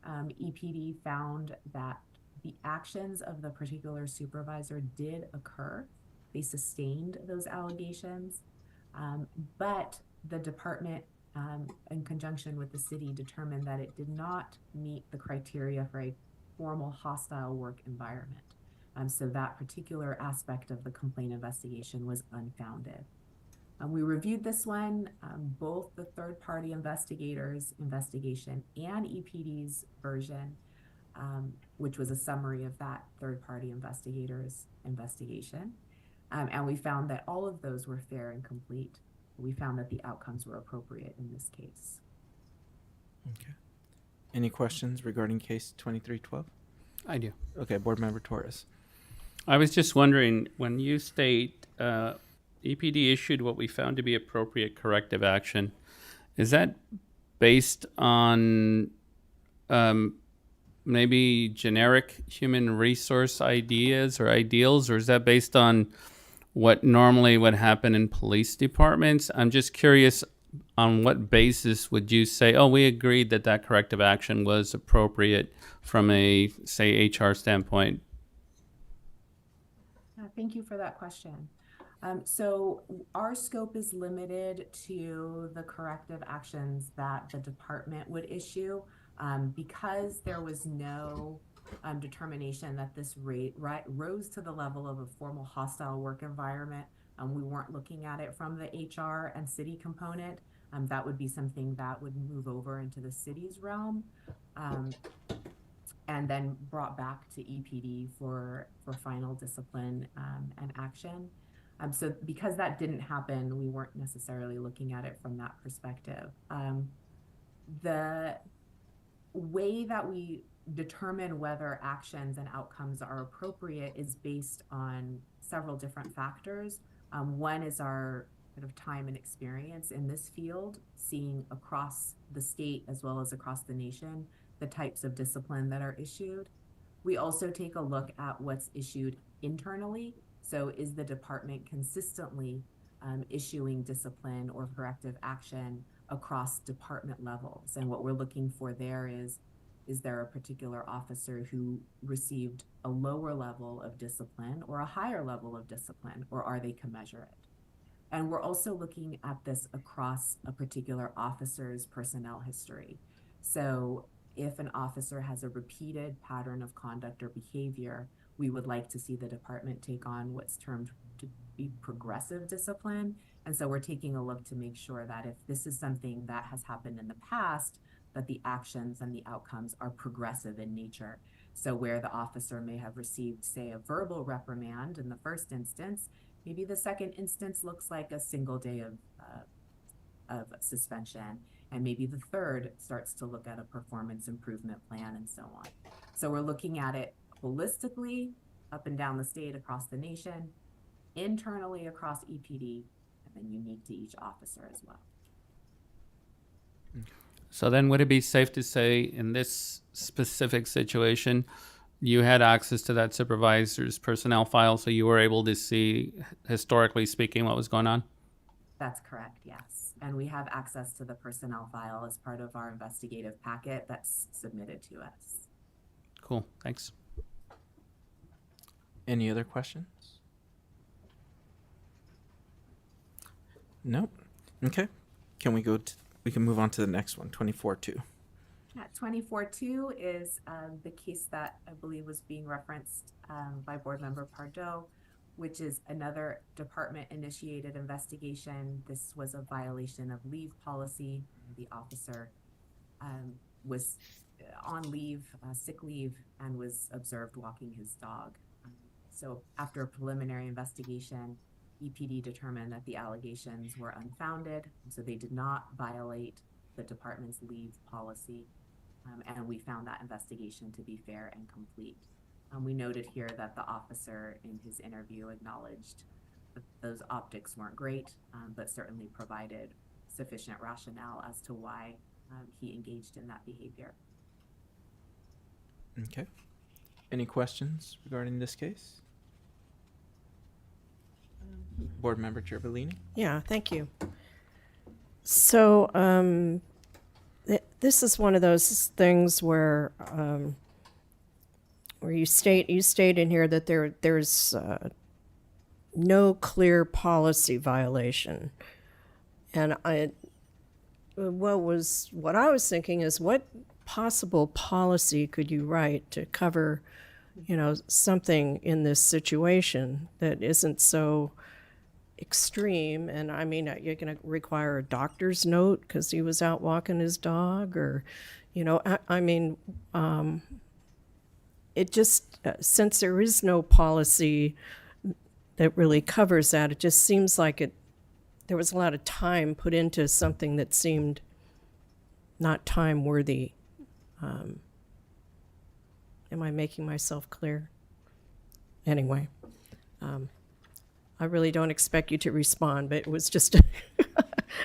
EPD found that the actions of the particular supervisor did occur. They sustained those allegations, but the department, in conjunction with the city, determined that it did not meet the criteria for a formal hostile work environment. So that particular aspect of the complaint investigation was unfounded. We reviewed this one, both the third-party investigators' investigation and EPD's version, which was a summary of that third-party investigator's investigation. And we found that all of those were fair and complete. We found that the outcomes were appropriate in this case. Okay. Any questions regarding case 2312? I do. Okay, Board Member Torres. I was just wondering, when you state EPD issued what we found to be appropriate corrective action, is that based on maybe generic human resource ideas or ideals, or is that based on what normally would happen in police departments? I'm just curious, on what basis would you say, oh, we agreed that that corrective action was appropriate from a, say, HR standpoint? Thank you for that question. So our scope is limited to the corrective actions that the department would issue, because there was no determination that this rose to the level of a formal hostile work environment. We weren't looking at it from the HR and city component. That would be something that would move over into the city's realm, and then brought back to EPD for final discipline and action. So because that didn't happen, we weren't necessarily looking at it from that perspective. The way that we determine whether actions and outcomes are appropriate is based on several different factors. One is our kind of time and experience in this field, seeing across the state as well as across the nation the types of discipline that are issued. We also take a look at what's issued internally. So is the department consistently issuing discipline or corrective action across department levels? And what we're looking for there is there a particular officer who received a lower level of discipline or a higher level of discipline, or are they commensurate? And we're also looking at this across a particular officer's personnel history. So if an officer has a repeated pattern of conduct or behavior, we would like to see the department take on what's termed to be progressive discipline. And so we're taking a look to make sure that if this is something that has happened in the past, that the actions and the outcomes are progressive in nature. So where the officer may have received, say, a verbal reprimand in the first instance, maybe the second instance looks like a single day of suspension. And maybe the third starts to look at a performance improvement plan and so on. So we're looking at it holistically, up and down the state, across the nation, internally across EPD, and then unique to each officer as well. So then would it be safe to say in this specific situation, you had access to that supervisor's personnel file, so you were able to see, historically speaking, what was going on? That's correct, yes. And we have access to the personnel file as part of our investigative packet that's submitted to us. Cool, thanks. Any other questions? Nope. Okay. Can we can move on to the next one, 24-2. 24-2 is the case that I believe was being referenced by Board Member Pardo, which is another department-initiated investigation. This was a violation of leave policy. The officer was on leave, sick leave, and was observed walking his dog. So after a preliminary investigation, EPD determined that the allegations were unfounded, so they did not violate the department's leave policy, and we found that investigation to be fair and complete. We noted here that the officer in his interview acknowledged that those optics weren't great, but certainly provided sufficient rationale as to why he engaged in that behavior. Okay. Any questions regarding this case? Board Member Chervellini? Yeah, thank you. So this is one of those things where you state in here that there's no clear policy violation, and what I was thinking is, what possible policy could you write to cover, something in this situation that isn't so extreme? And I mean, you're going to require a doctor's note because he was out walking his dog, or, it just, since there is no policy that really covers that, it just seems like there was a lot of time put into something that seemed not time worthy. Am I making myself clear? Anyway, I really don't expect you to respond, but it was just a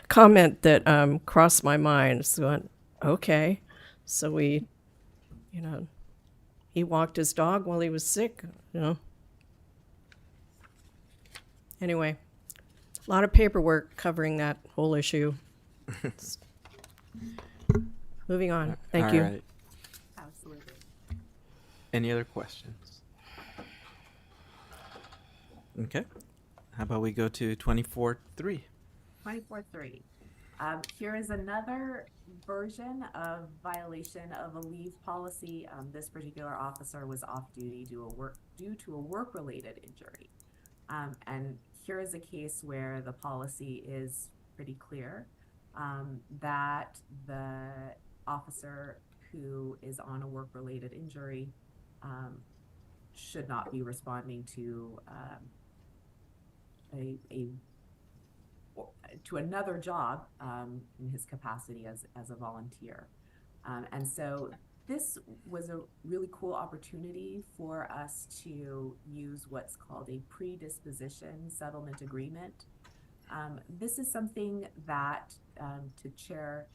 comment that crossed my mind. So, okay, so he walked his dog while he was sick, Anyway, a lot of paperwork covering that whole issue. Moving on. Thank you. All right. Absolutely. Any other questions? Okay. How about we go to 24-3? 24-3. Here is another version of violation of a leave policy. This particular officer was off duty due to a work-related injury. And here is a case where the policy is pretty clear, that the officer who is on a work-related injury should not be responding to another job in his capacity as a volunteer. And so this was a really cool opportunity for us to use what's called a predisposition settlement agreement. This is something that, to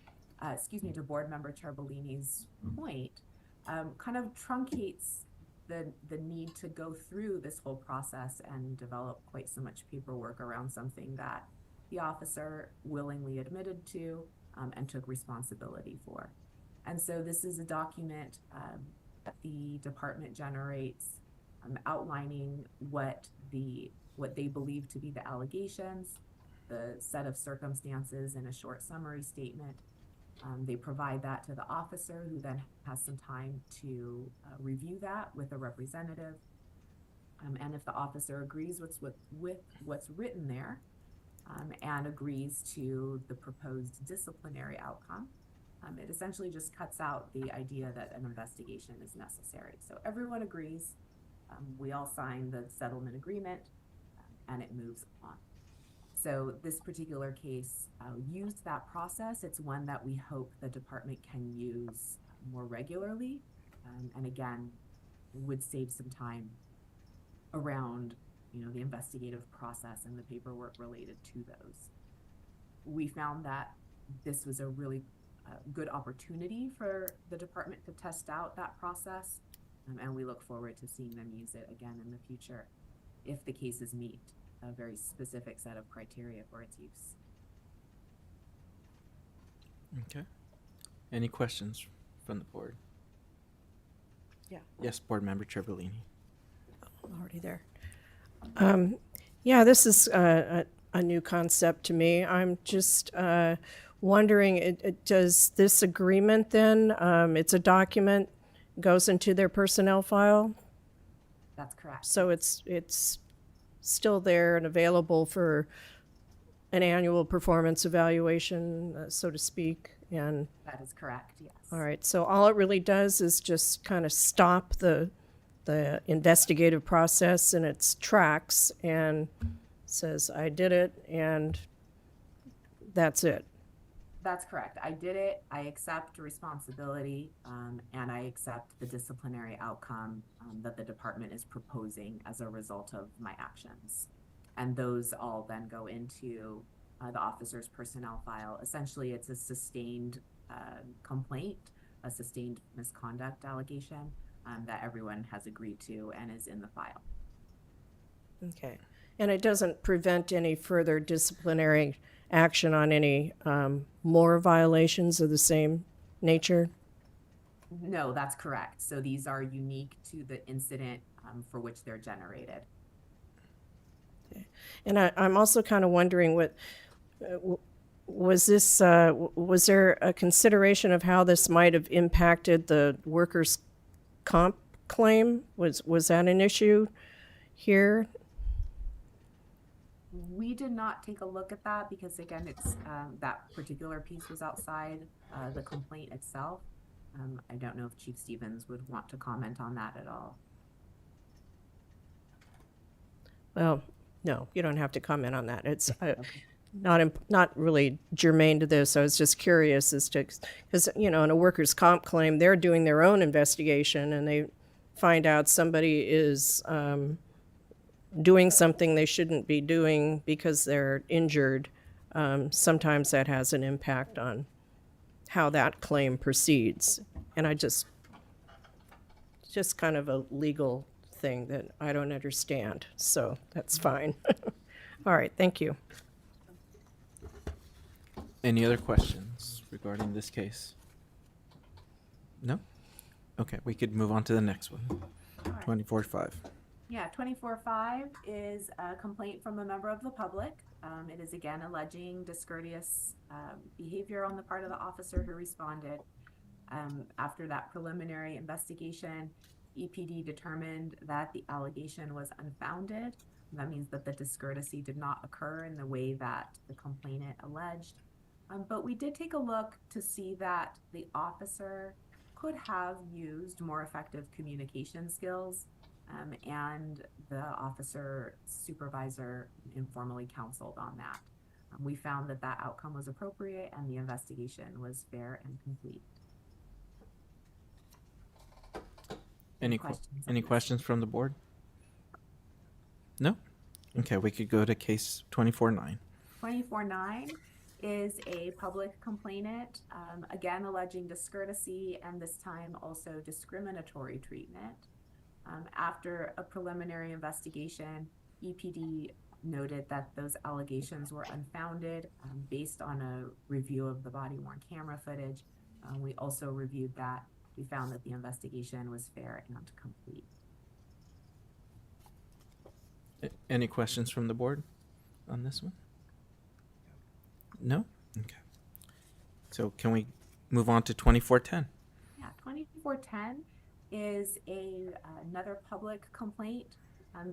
Board Member Chervellini's point, kind of truncates the need to go through this whole process and develop quite so much paperwork around something that the officer willingly admitted to and took responsibility for. And so this is a document that the department generates, outlining what they believe to be the allegations, the set of circumstances in a short summary statement. They provide that to the officer, who then has some time to review that with a representative. And if the officer agrees with what's written there, and agrees to the proposed disciplinary outcome, it essentially just cuts out the idea that an investigation is necessary. So everyone agrees, we all sign the settlement agreement, and it moves on. So this particular case used that process. It's one that we hope the department can use more regularly, and again, would save some time around the investigative process and the paperwork related to those. We found that this was a really good opportunity for the department to test out that process, and we look forward to seeing them use it again in the future if the cases meet a very specific set of criteria for its use. Okay. Any questions from the board? Yeah. Yes, Board Member Chervellini. Already there. Yeah, this is a new concept to me. I'm just wondering, does this agreement then, it's a document, goes into their personnel file? That's correct. So it's still there and available for an annual performance evaluation, so to speak, And, That is correct, yes. all right, so all it really does is just kind of stop the investigative process in its tracks and says, I did it, and that's it. That's correct. I did it. I accept responsibility, and I accept the disciplinary outcome that the department is proposing as a result of my actions. And those all then go into the officer's personnel file. Essentially, it's a sustained complaint, a sustained misconduct allegation that everyone has agreed to and is in the file. Okay. And it doesn't prevent any further disciplinary action on any more violations of the same nature? No, that's correct. So these are unique to the incident for which they're generated. And I'm also kind of wondering was there a consideration of how this might have impacted the workers' comp claim? Was that an issue here? We did not take a look at that because, again, it's that particular piece was outside the complaint itself. I don't know if Chief Stevens would want to comment on that at all. Well, no, you don't have to comment on that. It's not really germane to this. I was just curious as to, because, in a workers' comp claim, they're doing their own investigation and they find out somebody is doing something they shouldn't be doing because they're injured. Sometimes that has an impact on how that claim proceeds. And it's just kind of a legal thing that I don't understand. So that's fine. All right, thank you. Any other questions regarding this case? No? Okay, we could move on to the next one. All right. 24-5. Yeah, 24-5 is a complaint from a member of the public. It is again alleging discourteous behavior on the part of the officer who responded. After that preliminary investigation, EPD determined that the allegation was unfounded. That means that the discourtesy did not occur in the way that the complainant alleged. But we did take a look to see that the officer could have used more effective communication skills. And the officer supervisor informally counseled on that. We found that that outcome was appropriate and the investigation was fair and complete. Any questions from the board? No? Okay, we could go to case 24-9. 24-9 is a public complainant, again alleging discourtesy and this time also discriminatory treatment. After a preliminary investigation, EPD noted that those allegations were unfounded based on a review of the body-worn camera footage. We also reviewed that. We found that the investigation was fair and complete. Any questions from the board on this one? No? Okay. So can we move on to 24-10? Yeah, 24-10 is another public complaint.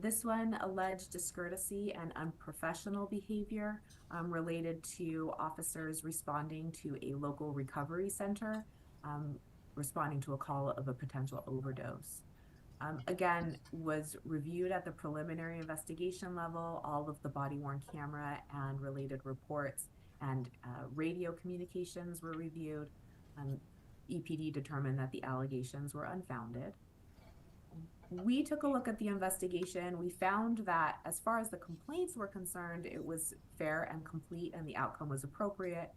This one alleged discourtesy and unprofessional behavior related to officers responding to a local recovery center, responding to a call of a potential overdose. Again, was reviewed at the preliminary investigation level. All of the body-worn camera and related reports and radio communications were reviewed. EPD determined that the allegations were unfounded. We took a look at the investigation. We found that as far as the complaints were concerned, it was fair and complete and the outcome was appropriate.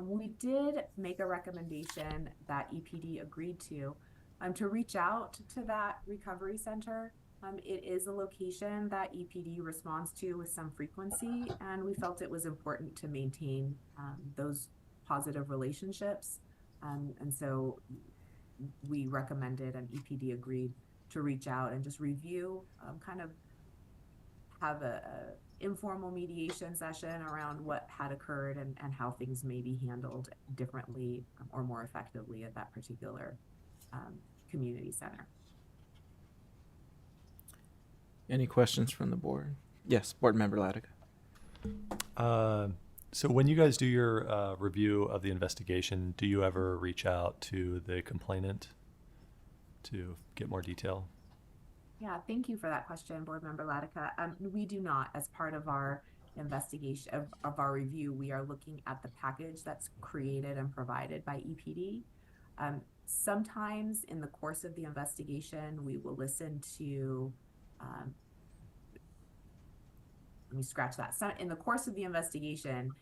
We did make a recommendation that EPD agreed to reach out to that recovery center. It is a location that EPD responds to with some frequency, and we felt it was important to maintain those positive relationships. And so we recommended and EPD agreed to reach out and just review, kind of have a informal mediation session around what had occurred and how things may be handled differently or more effectively at that particular community center. Any questions from the board? Yes, Board Member Latiga. So when you guys do your review of the investigation, do you ever reach out to the complainant to get more detail? Yeah, thank you for that question, Board Member Latica. We do not, as part of our investigation of our review, we are looking at the package that's created and provided by EPD. Sometimes in the course of the investigation, we will listen to, let me scratch that. So in the course of the investigation,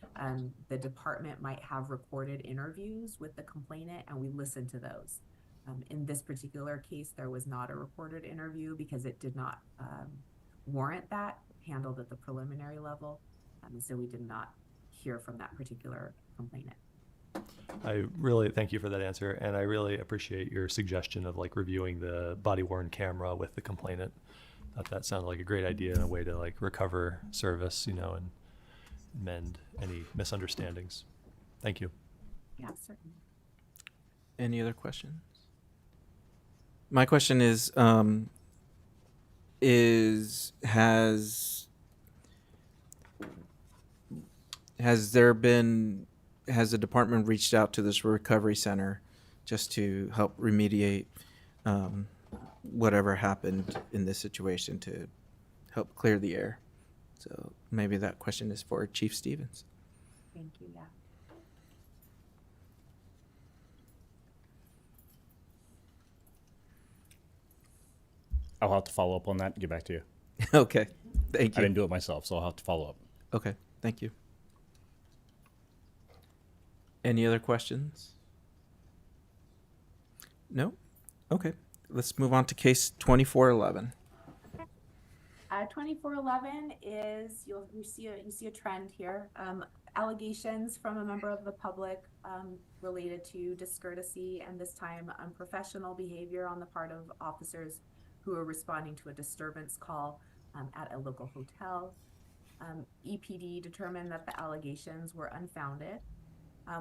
the department might have recorded interviews with the complainant, and we listen to those. In this particular case, there was not a recorded interview because it did not warrant that, handled at the preliminary level. So we did not hear from that particular complainant. I really thank you for that answer, and I really appreciate your suggestion of like reviewing the body-worn camera with the complainant. Thought that sounded like a great idea and a way to like recover service, you know, and mend any misunderstandings. Thank you. Yeah, certainly. Any other questions? My question is has the department reached out to this recovery center just to help remediate whatever happened in this situation to help clear the air? So maybe that question is for Chief Stevens. Thank you, yeah. I'll have to follow up on that and get back to you. Okay, thank I you. didn't do it myself, so I'll have to follow up. Okay, thank you. Any other questions? No? Okay, let's move on to case 2411. 2411 is you see a trend here. Allegations from a member of the public related to discourtesy and this time unprofessional behavior on the part of officers who are responding to a disturbance call at a local hotel. EPD determined that the allegations were unfounded.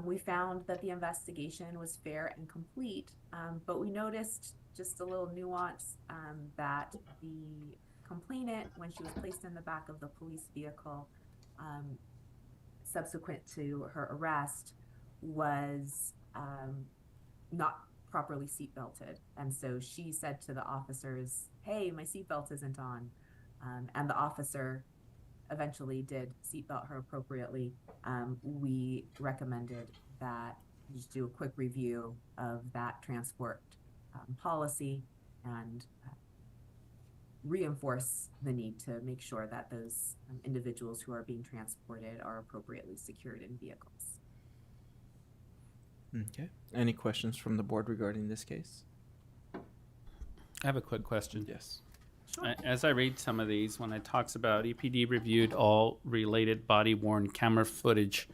We found that the investigation was fair and complete, but we noticed just a little nuance that the complainant, when she was placed in the back of the police vehicle, subsequent to her arrest, was not properly seatbelted. And so she said to the officers, "Hey, my seatbelt isn't on." And the officer eventually did seatbelt her appropriately. We recommended that you just do a quick review of that transport policy and reinforce the need to make sure that those individuals who are being transported are appropriately secured in vehicles. Okay, any questions from the board regarding this case? I have a quick question. Yes. As I read some of these, when it talks about EPD reviewed all related body-worn camera footage,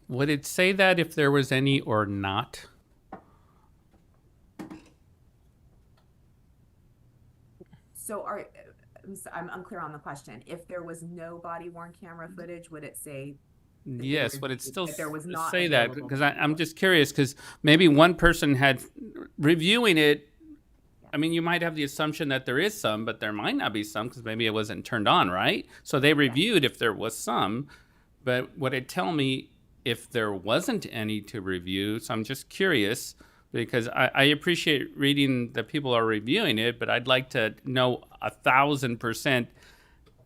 would it say that if there was any or not? So I'm unclear on the question. If there was no body-worn camera footage, would it say? Yes, but it still that there was not say that available? because I'm just curious because maybe one person had reviewing it. I mean, you might have the assumption that there is some, but there might not be some because maybe it wasn't turned on, right? So they reviewed if there was some, but would it tell me if there wasn't any to review? So I'm just curious because I appreciate reading that people are reviewing it, but I'd like to know 1,000%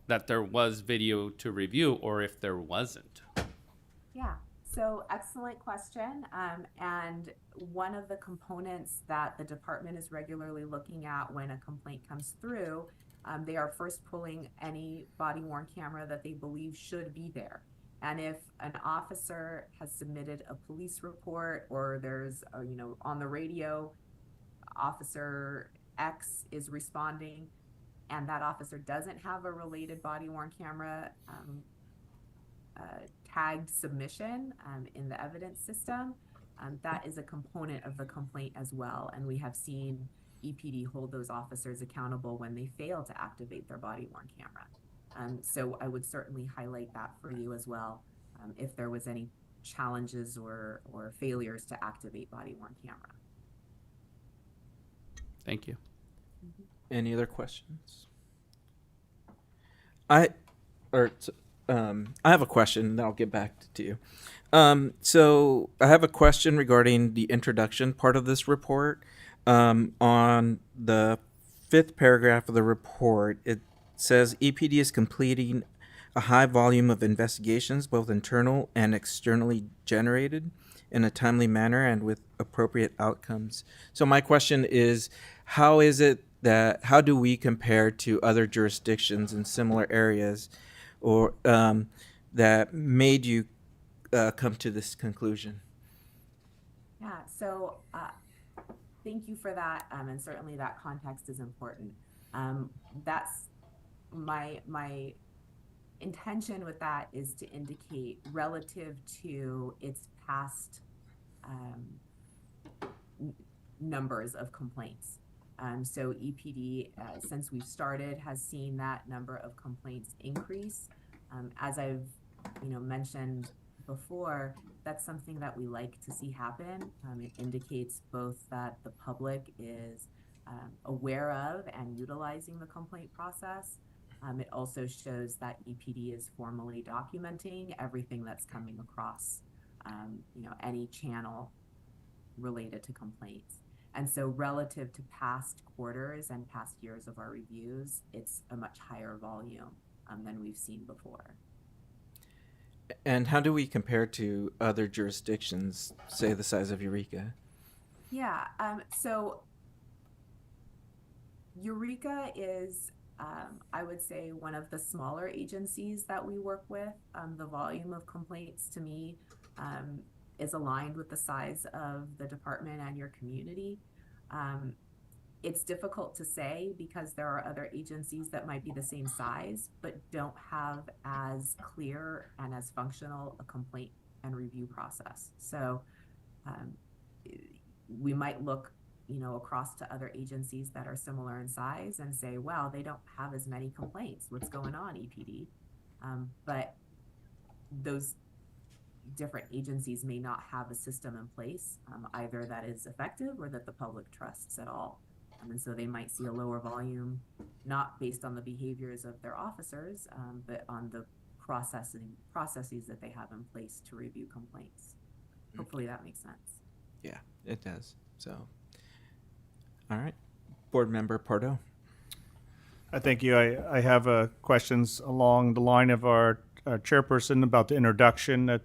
that there was video to review or if there wasn't. Yeah, so excellent question. And one of the components that the department is regularly looking at when a complaint comes through, they are first pulling any body-worn camera that they believe should be there. And if an officer has submitted a police report or there's, on the radio, Officer X is responding and that officer doesn't have a related body-worn camera tagged submission in the evidence system, that is a component of the complaint as well. And we have seen EPD hold those officers accountable when they fail to activate their body-worn camera. So I would certainly highlight that for you as well, if there was any challenges or failures to activate body-worn camera. Thank you. Any other questions? I I have a question, then I'll get back to you. So I have a question regarding the introduction part of this report. On the fifth paragraph of the report, it says EPD is completing a high volume of investigations, both internal and externally generated, in a timely manner and with appropriate outcomes. So my question is, how do we compare to other jurisdictions in similar areas, or that made you come to this conclusion? Yeah, so thank you for that, and certainly that context is important. That's my intention with that is to indicate relative to its past numbers of complaints. So EPD, since we've started, has seen that number of complaints increase. As I've mentioned before, that's something that we like to see happen. It indicates both that the public is aware of and utilizing the complaint process. It also shows that EPD is formally documenting everything that's coming across, any channel related to complaints. And so relative to past quarters and past years of our reviews, it's a much higher volume than we've seen before. And how do we compare to other jurisdictions, say the size of Eureka? Yeah, so Eureka is, I would say, one of the smaller agencies that we work with. The volume of complaints to me is aligned with the size of the department and your community. It's difficult to say because there are other agencies that might be the same size but don't have as clear and as functional a complaint and review process. So we might look across to other agencies that are similar in size and say, wow, they don't have as many complaints. What's going on, EPD? But those different agencies may not have a system in place, either that is effective or that the public trusts at all. And so they might see a lower volume, not based on the behaviors of their officers, but on the processes that they have in place to review complaints. Hopefully that makes sense. Yeah, it does. So, all right. Board Member Pardo. Thank you. I have questions along the line of our chairperson about the introduction.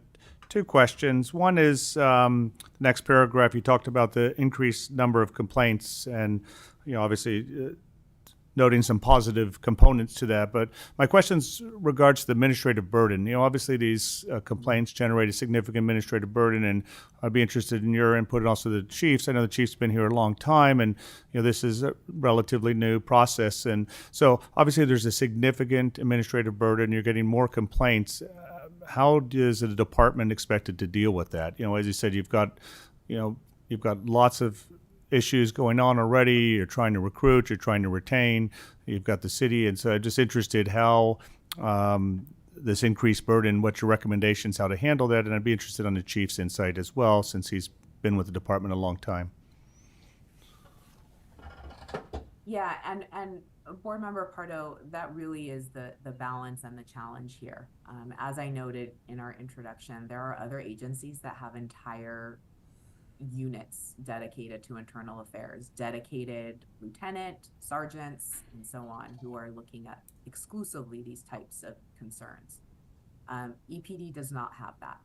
Two questions. One is the next paragraph. You talked about the increased number of complaints, and obviously noting some positive components to that. But my questions regards to the administrative burden. Obviously these complaints generate a significant administrative burden, and I'd be interested in your input, and also the chief's. I know the chief's been here a long time, and this is a relatively new process, and so obviously there's a significant administrative burden. You're getting more complaints. How is the department expected to deal with that? As you said, you've got lots of issues going on already. You're trying to recruit, you're trying to retain, you've got the city, and so I'm just interested how this increased burden, what's your recommendations, how to handle that, and I'd be interested on the chief's insight as well, since he's been with the department a long time. Yeah, and Board Member Pardo, that really is the balance and the challenge here. As I noted in our introduction, there are other agencies that have entire units dedicated to internal affairs, dedicated lieutenant, sergeants, and so on, who are looking at exclusively these types of concerns. EPD does not have that.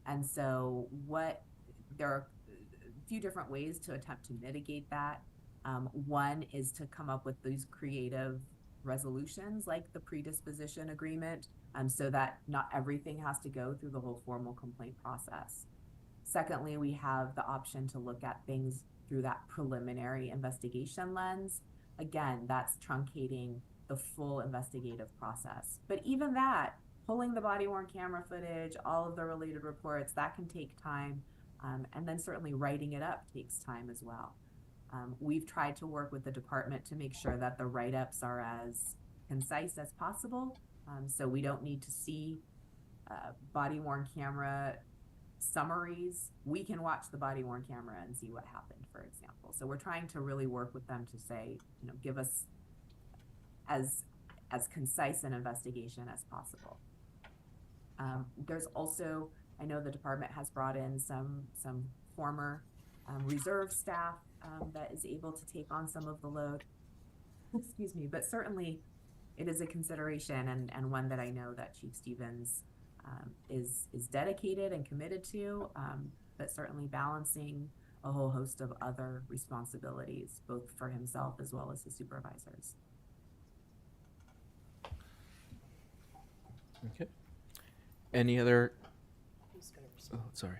And so there are a few different ways to attempt to mitigate that. One is to come up with these creative resolutions like the predisposition agreement, so that not everything has to go through the whole formal complaint process. Secondly, we have the option to look at things through that preliminary investigation lens. Again, that's truncating the full investigative process. But even that, pulling the body-worn camera footage, all of the related reports, that can take time. And then certainly writing it up takes time as well. We've tried to work with the department to make sure that the write-ups are as concise as possible. So we don't need to see body-worn camera summaries. We can watch the body-worn camera and see what happened, for example. So we're trying to really work with them to say, give us as concise an investigation as possible. There's also, I know the department has brought in some former reserve staff that is able to take on some of the load. Excuse me, but certainly it is a consideration and one that I know that Chief Stevens is dedicated and committed to, but certainly balancing a whole host of other responsibilities, both for himself as well as his supervisors. Okay. Any other? Oh, sorry.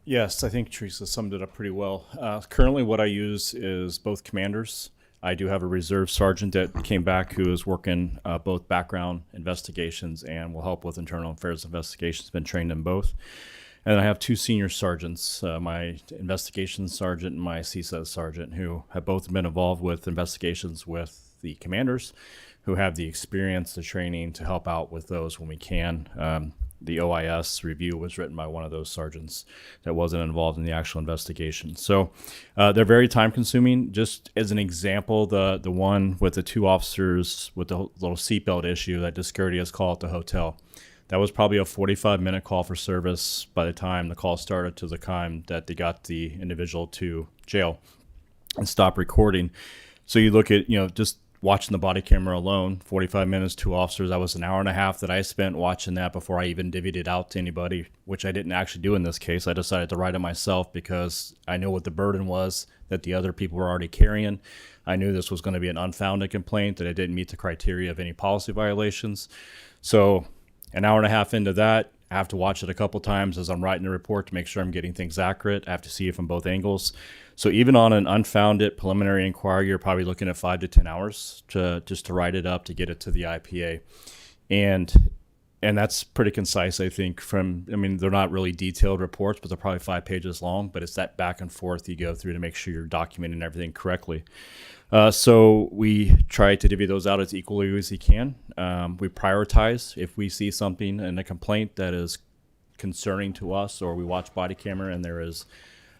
Yes, I think Teresa summed it up pretty well. Currently, what I use is both commanders. I do have a reserve sergeant that came back who is working both background investigations and will help with internal affairs investigations, been trained in both. And I have two senior sergeants, my investigations sergeant and my CSES sergeant, who have both been involved with investigations with the commanders, who have the experience, the training to help out with those when we can. The OIS review was written by one of those sergeants that wasn't involved in the actual investigation. So they're very time consuming. Just as an example, the one with the two officers with the little seatbelt issue, that discourteous call at the hotel, that was probably a 45-minute call for service by the time the call started to the time that they got the individual to jail and stopped recording. So you look at, just watching the body camera alone, 45 minutes, two officers, that was an hour and a half that I spent watching that before I even divvied it out to anybody, which I didn't actually do in this case. I decided to write it myself because I knew what the burden was that the other people were already carrying. I knew this was going to be an unfounded complaint, that it didn't meet the criteria of any policy violations. So an hour and a half into that, I have to watch it a couple times as I'm writing the report to make sure I'm getting things accurate. I have to see it from both angles. So even on an unfounded preliminary inquiry, you're probably looking at 5 to 10 hours to write it up, to get it to the IPA. And that's pretty concise, I think. They're not really detailed reports, but they're probably 5 pages long, but it's that back and forth you go through to make sure you're documenting everything correctly. So we try to divvy those out as equally as we can. We prioritize if we see something in a complaint that is concerning to us, or we watch body camera and there is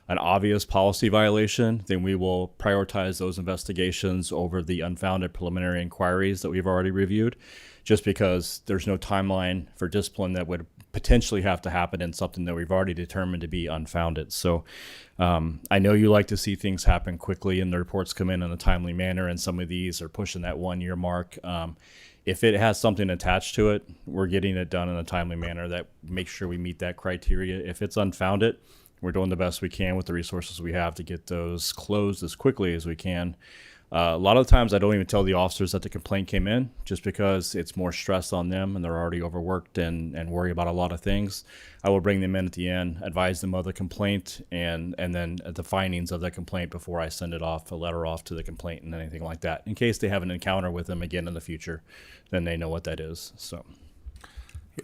an obvious policy violation, then we will prioritize those investigations over the unfounded preliminary inquiries that we've already reviewed, just because there's no timeline for discipline that would potentially have to happen in something that we've already determined to be unfounded. So I know you like to see things happen quickly and the reports come in a timely manner, and some of these are pushing that 1 year mark. If it has something attached to it, we're getting it done in a timely manner that makes sure we meet that criteria. If it's unfounded, we're doing the best we can with the resources we have to get those closed as quickly as we can. A lot of the times I don't even tell the officers that the complaint came in, just because it's more stress on them and they're already overworked and worry about a lot of things. I will bring them in at the end, advise them of the complaint, and then the findings of the complaint before I send it off, a letter off to the complainant and anything like that. In case they have an encounter with them again in the future, then they know what that is. So.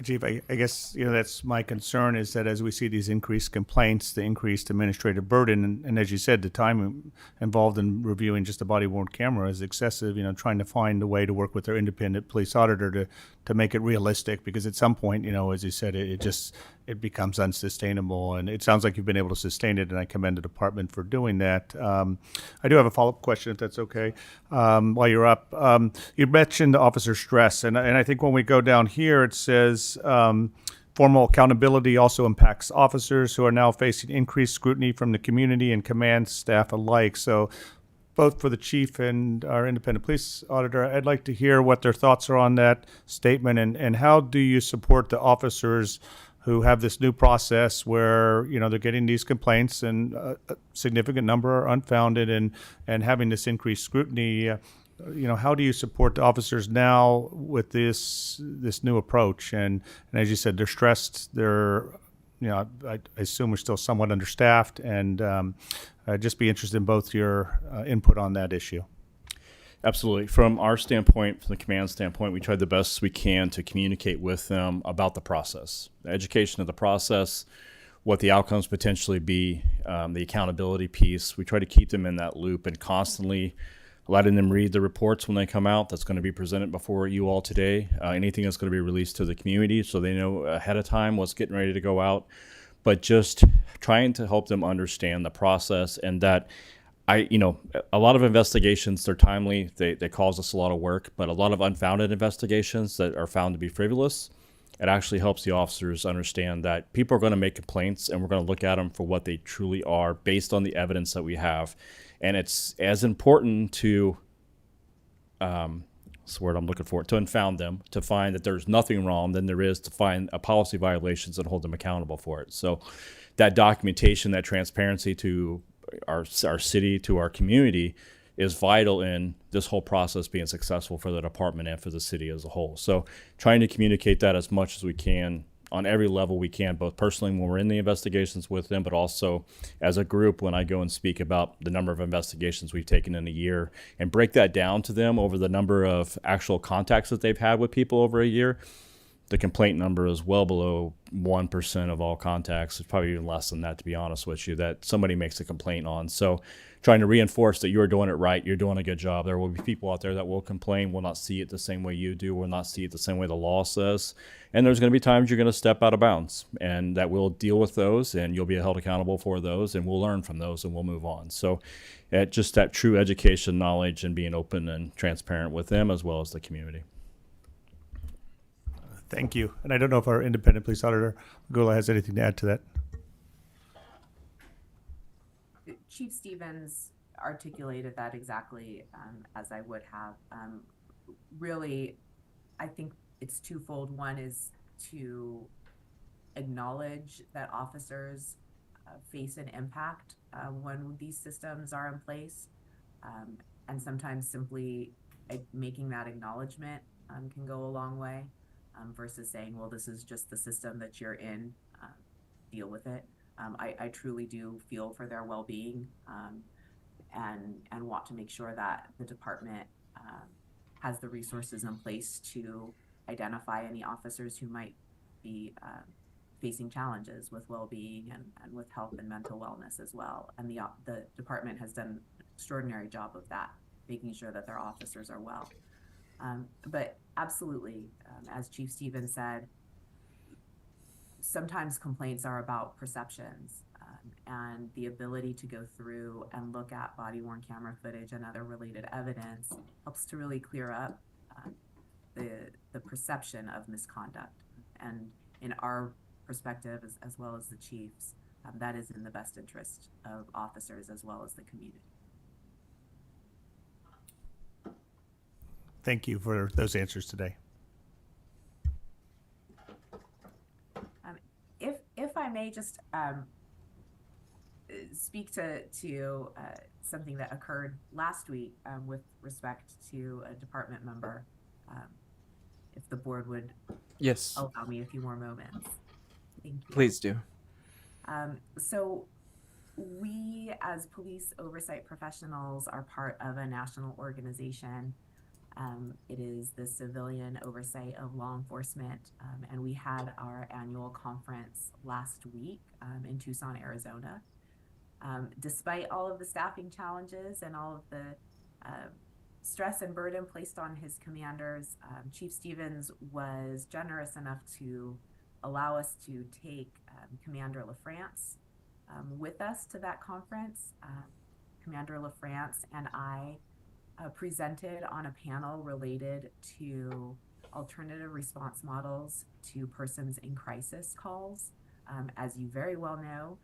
Chief, I guess that's my concern, is that as we see these increased complaints, the increased administrative burden, and as you said, the time involved in reviewing just a body-worn camera is excessive. Trying to find a way to work with our independent police auditor to make it realistic, because at some point, as you said, it becomes unsustainable, and it sounds like you've been able to sustain it, and I commend the department for doing that. I do have a follow-up question, if that's okay. While you're up, you mentioned officer stress, and I think when we go down here, it says formal accountability also impacts officers who are now facing increased scrutiny from the community and command staff alike. So both for the chief and our independent police auditor, I'd like to hear what their thoughts are on that statement, and how do you support the officers who have this new process where they're getting these complaints and a significant number are unfounded, and having this increased scrutiny. How do you support the officers now with this new approach? And as you said, they're stressed. They're, I assume we're still somewhat understaffed, and I'd just be interested in both your input on that issue. Absolutely. From our standpoint, from the command standpoint, we tried the best we can to communicate with them about the process, the education of the process, what the outcomes potentially be, the accountability piece. We try to keep them in that loop and constantly letting them read the reports when they come out. That's going to be presented before you all today. Anything that's going to be released to the community, so they know ahead of time what's getting ready to go out. But just trying to help them understand the process, and that A lot of investigations, they're timely, they cause us a lot of work, but a lot of unfounded investigations that are found to be frivolous, it actually helps the officers understand that people are going to make complaints and we're going to look at them for what they truly are based on the evidence that we have. And it's as important to, that's the word I'm looking for, to unfound them, to find that there's nothing wrong than there is to find a policy violations and hold them accountable for it. So that documentation, that transparency to our city, to our community, is vital in this whole process being successful for the department and for the city as a whole. So trying to communicate that as much as we can on every level we can, both personally when we're in the investigations with them, but also as a group when I go and speak about the number of investigations we've taken in a year, and break that down to them over the number of actual contacts that they've had with people over a year. The complaint number is well below 1% of all contacts. It's probably even less than that, to be honest with you, that somebody makes a complaint on. So trying to reinforce that you're doing it right, you're doing a good job. There will be people out there that will complain, will not see it the same way you do, will not see it the same way the law says. And there's going to be times you're going to step out of bounds, and that we'll deal with those, and you'll be held accountable for those, and we'll learn from those, and we'll move on. So just that true education, knowledge, and being open and transparent with them as well as the community. Thank you. And I don't know if our independent police auditor, Gula, has anything to add to that. Chief Stevens articulated that exactly as I would have. Really, I think it's twofold. One is to acknowledge that officers face an impact when these systems are in place, and sometimes simply making that acknowledgement can go a long way. Versus saying, well, this is just the system that you're in, deal with it. I truly do feel for their well-being, and want to make sure that the department has the resources in place to identify any officers who might be facing challenges with well-being and with health and mental wellness as well. And the department has done an extraordinary job of that, making sure that their officers are well. But absolutely, as Chief Stevens said, sometimes complaints are about perceptions, and the ability to go through and look at body-worn camera footage and other related evidence helps to really clear up the perception of misconduct. And in our perspective, as well as the chief's, that is in the best interest of officers as well as the community. Thank you for those answers today. If I may just speak to something that occurred last week with respect to a department member, if the board would Yes, allow me a few more moments. Thank you. please do. So we, as police oversight professionals, are part of a national organization. It is the Civilian Oversight of Law Enforcement, and we had our annual conference last week in Tucson, Arizona. Despite all of the staffing challenges and all of the stress and burden placed on his commanders, Chief Stevens was generous enough to allow us to take Commander LaFrance with us to that conference. Commander LaFrance and I presented on a panel related to alternative response models to persons in crisis calls. As you very well know,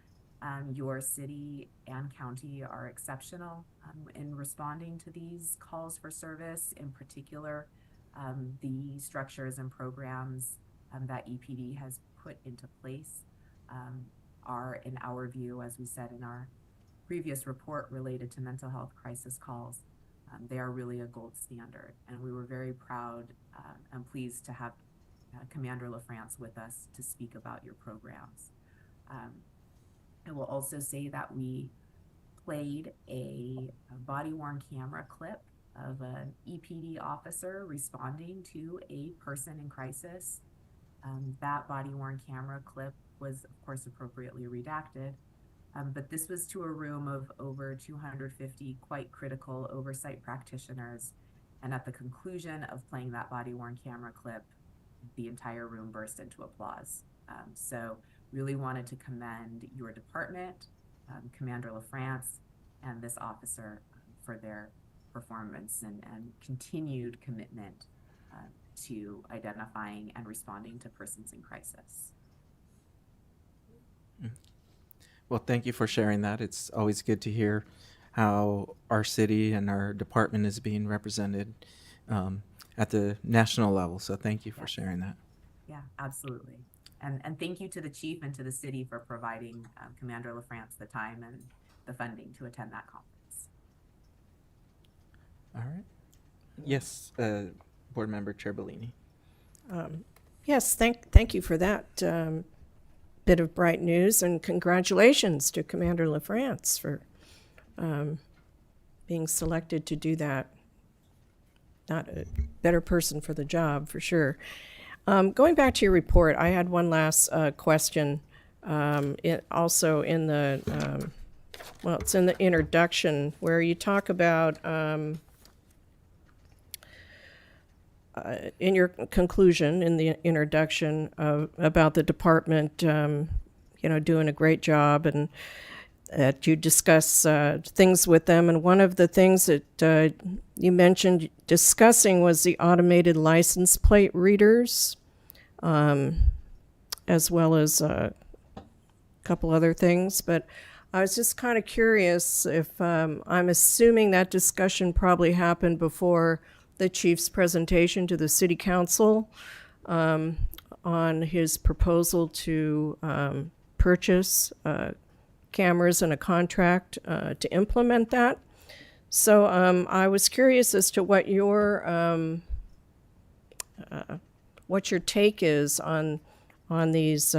your city and county are exceptional in responding to these calls for service. In particular, the structures and programs that EPD has put into place are, in our view, as we said in our previous report related to mental health crisis calls, they are really a gold standard. And we were very proud and pleased to have Commander LaFrance with us to speak about your programs. I will also say that we played a body-worn camera clip of an EPD officer responding to a person in crisis. That body-worn camera clip was, of course, appropriately redacted, but this was to a room of over 250 quite critical oversight practitioners. And at the conclusion of playing that body-worn camera clip, the entire room burst into applause. So really wanted to commend your department, Commander LaFrance, and this officer for their performance and continued commitment to identifying and responding to persons in crisis. Well, thank you for sharing that. It's always good to hear how our city and our department is being represented at the national level. So thank you for sharing that. Yeah, absolutely. And thank you to the chief and to the city for providing Commander LaFrance the time and the funding to attend that conference. All right. Yes, Board Member Chair Bellini. Yes, thank you for that bit of bright news, and congratulations to Commander LaFrance for being selected to do that. Not a better person for the job, for sure. Going back to your report, I had one last question. Also in the, well, it's in the introduction where you talk about, in your conclusion, in the introduction, about the department, doing a great job, and that you discuss things with them. And one of the things that you mentioned discussing was the automated license plate readers, as well as a couple other things. But I was just kind of curious if I'm assuming that discussion probably happened before the chief's presentation to the city council on his proposal to purchase cameras and a contract to implement that. So I was curious as to what your take is on these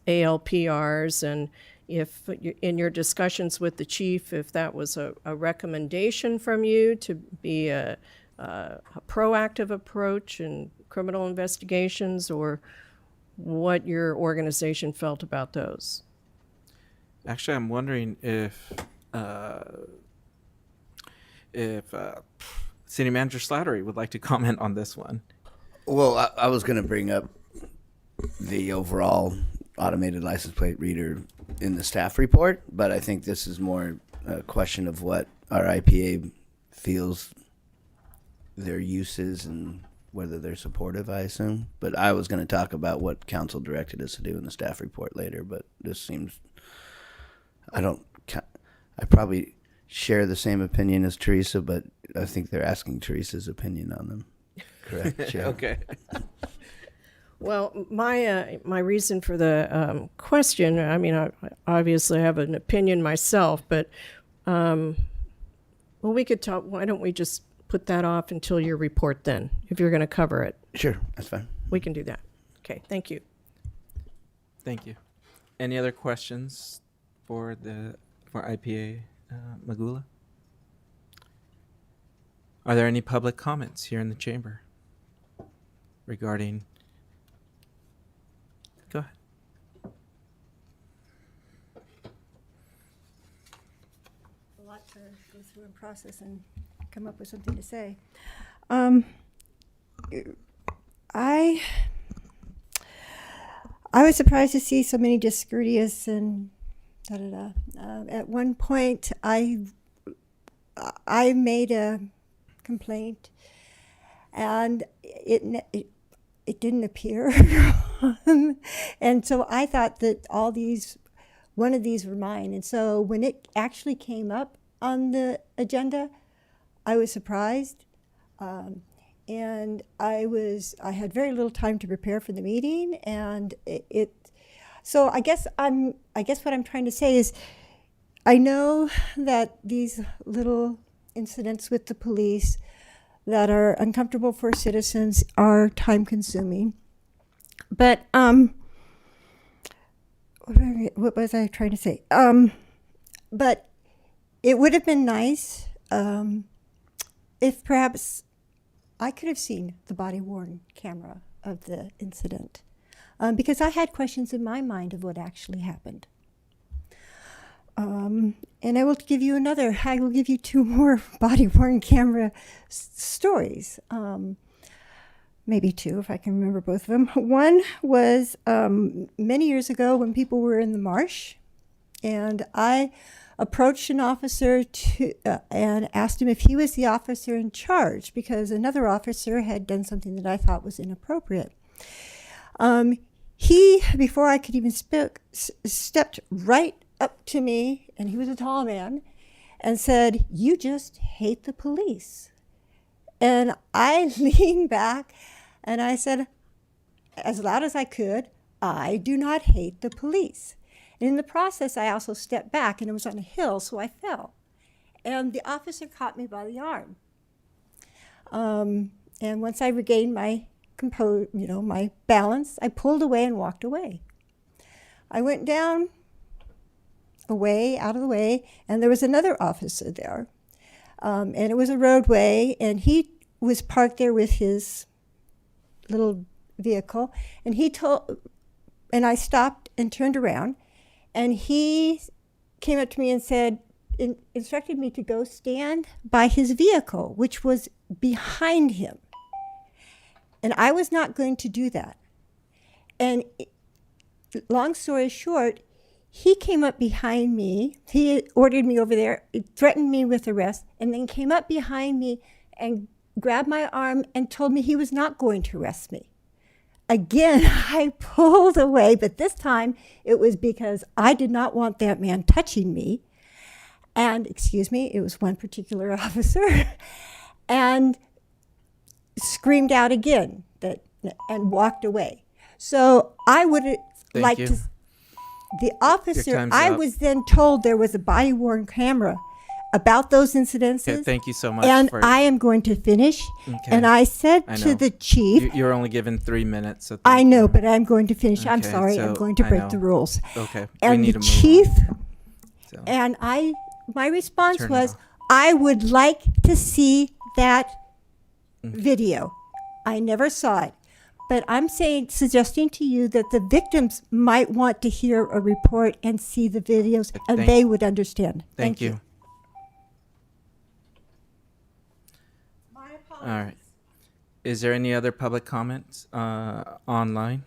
ALPRs, and if in your discussions with the chief, if that was a recommendation from you to be a proactive approach in criminal investigations, or what your organization felt about those. Actually, I'm wondering if City Manager Slattery would like to comment on this one. Well, I was going to bring up the overall automated license plate reader in the staff report, but I think this is more a question of what our IPA feels their uses and whether they're supportive, I assume. But I was going to talk about what council directed us to do in the staff report later, but this seems, I probably share the same opinion as Teresa, but I think they're asking Teresa's opinion on them. Correct, Chair? Okay. Well, my reason for the question, I mean, I obviously have an opinion myself, but well, we could talk. Why don't we just put that off until your report then, if you're going to cover it? Sure, that's fine. We can do that. Okay, thank you. Thank you. Any other questions for IPA Magula? Are there any public comments here in the chamber regarding? Go ahead. A lot to go through and process and come up with something to say. I was surprised to see so many discourteous and da-da-da. At one point, I made a complaint, and it didn't appear. And so I thought that one of these were mine. And so when it actually came up on the agenda, I was surprised. And I had very little time to prepare for the meeting, and so I guess what I'm trying to say is, I know that these little incidents with the police that are uncomfortable for citizens are time consuming. But what was I trying to say? But it would have been nice if perhaps I could have seen the body-worn camera of the incident, because I had questions in my mind of what actually happened. And I will give you two more body-worn camera stories. Maybe two, if I can remember both of them. One was many years ago when people were in the marsh, and I approached an officer and asked him if he was the officer in charge, because another officer had done something that I thought was inappropriate. He, before I could even speak, stepped right up to me, and he was a tall man, and said, "You just hate the police." And I leaned back and I said, as loud as I could, "I do not hate the police." And in the process, I also stepped back, and it was on a hill, so I fell. And the officer caught me by the arm. And once I regained my my balance, I pulled away and walked away. I went down away, out of the way, and there was another officer there. And it was a roadway, and he was parked there with his little vehicle, and and I stopped and turned around, and he came up to me and said, instructed me to go stand by his vehicle, which was behind him. And I was not going to do that. And long story short, he came up behind me. He ordered me over there, threatened me with arrest, and then came up behind me and grabbed my arm and told me he was not going to arrest me. Again, I pulled away, but this time it was because I did not want that man touching me. And, it was one particular officer, and screamed out again and walked away. So I would like to. The officer, I was then told there was a body-worn camera about those incidences. Okay, thank you so much. And I am going to finish. Okay. And I said to the chief. You're only given 3 minutes. So I know, but I'm going to finish. Okay, I'm sorry. I'm going to break the rules. Okay. And we need the to move chief, on. and my response was, I would like to see that video. I never saw it. But I'm suggesting to you that the victims might want to hear a report and see the videos, and they would understand. Thank you. My apologies. All right. Is there any other public comments online?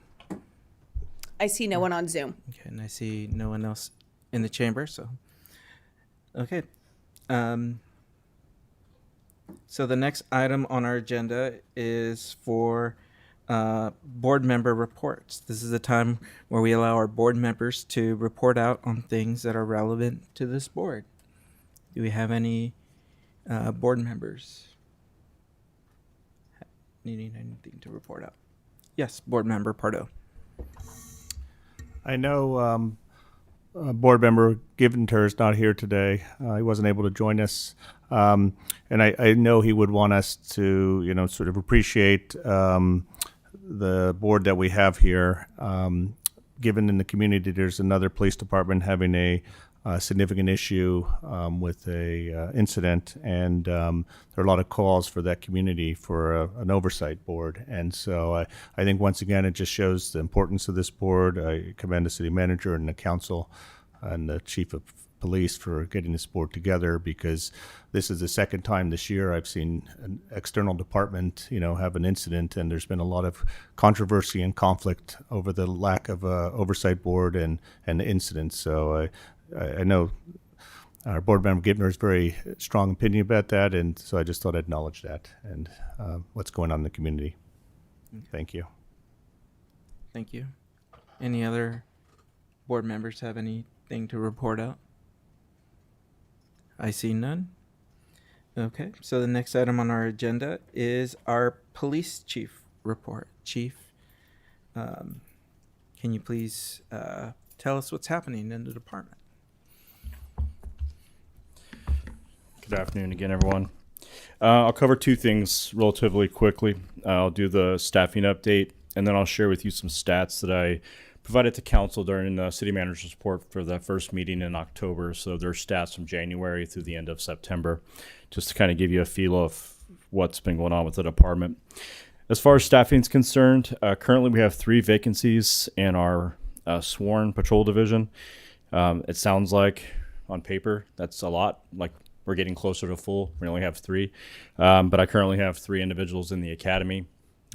I see no one on Zoom. Okay, and I see no one else in the chamber, so. Okay. So the next item on our agenda is for board member reports. This is the time where we allow our board members to report out on things that are relevant to this board. Do we have any board members needing anything to report out? Yes, board member Pardo. I know board member Giventer is not here today. He wasn't able to join us. And I know he would want us to, sort of appreciate the board that we have here. Given in the community, there's another police department having a significant issue with a incident, and there are a lot of calls for that community for an oversight board. And so I think once again it just shows the importance of this board. I commend the city manager and the council and the chief of police for getting this board together, because this is the second time this year I've seen an external department, have an incident, and there's been a lot of controversy and conflict over the lack of a oversight board and the incident. So I know our board member Givner has very strong opinion about that, and so I just thought I'd acknowledge that and what's going on in the community. Thank you. Thank you. Any other board members have anything to report out? I see none. Okay, so the next item on our agenda is our police chief report. Chief, can you please tell us what's happening in the department? Good afternoon again, everyone. I'll cover two things relatively quickly. I'll do the staffing update, and then I'll share with you some stats that I provided to council during the city manager's report for the first meeting in October. So there's stats from January through the end of September, just to kind of give you a feel of what's been going on with the department. As far as staffing is concerned, currently we have 3 vacancies in our sworn patrol division. It sounds like on paper that's a lot, like we're getting closer to full. We only have 3, but I currently have 3 individuals in the academy.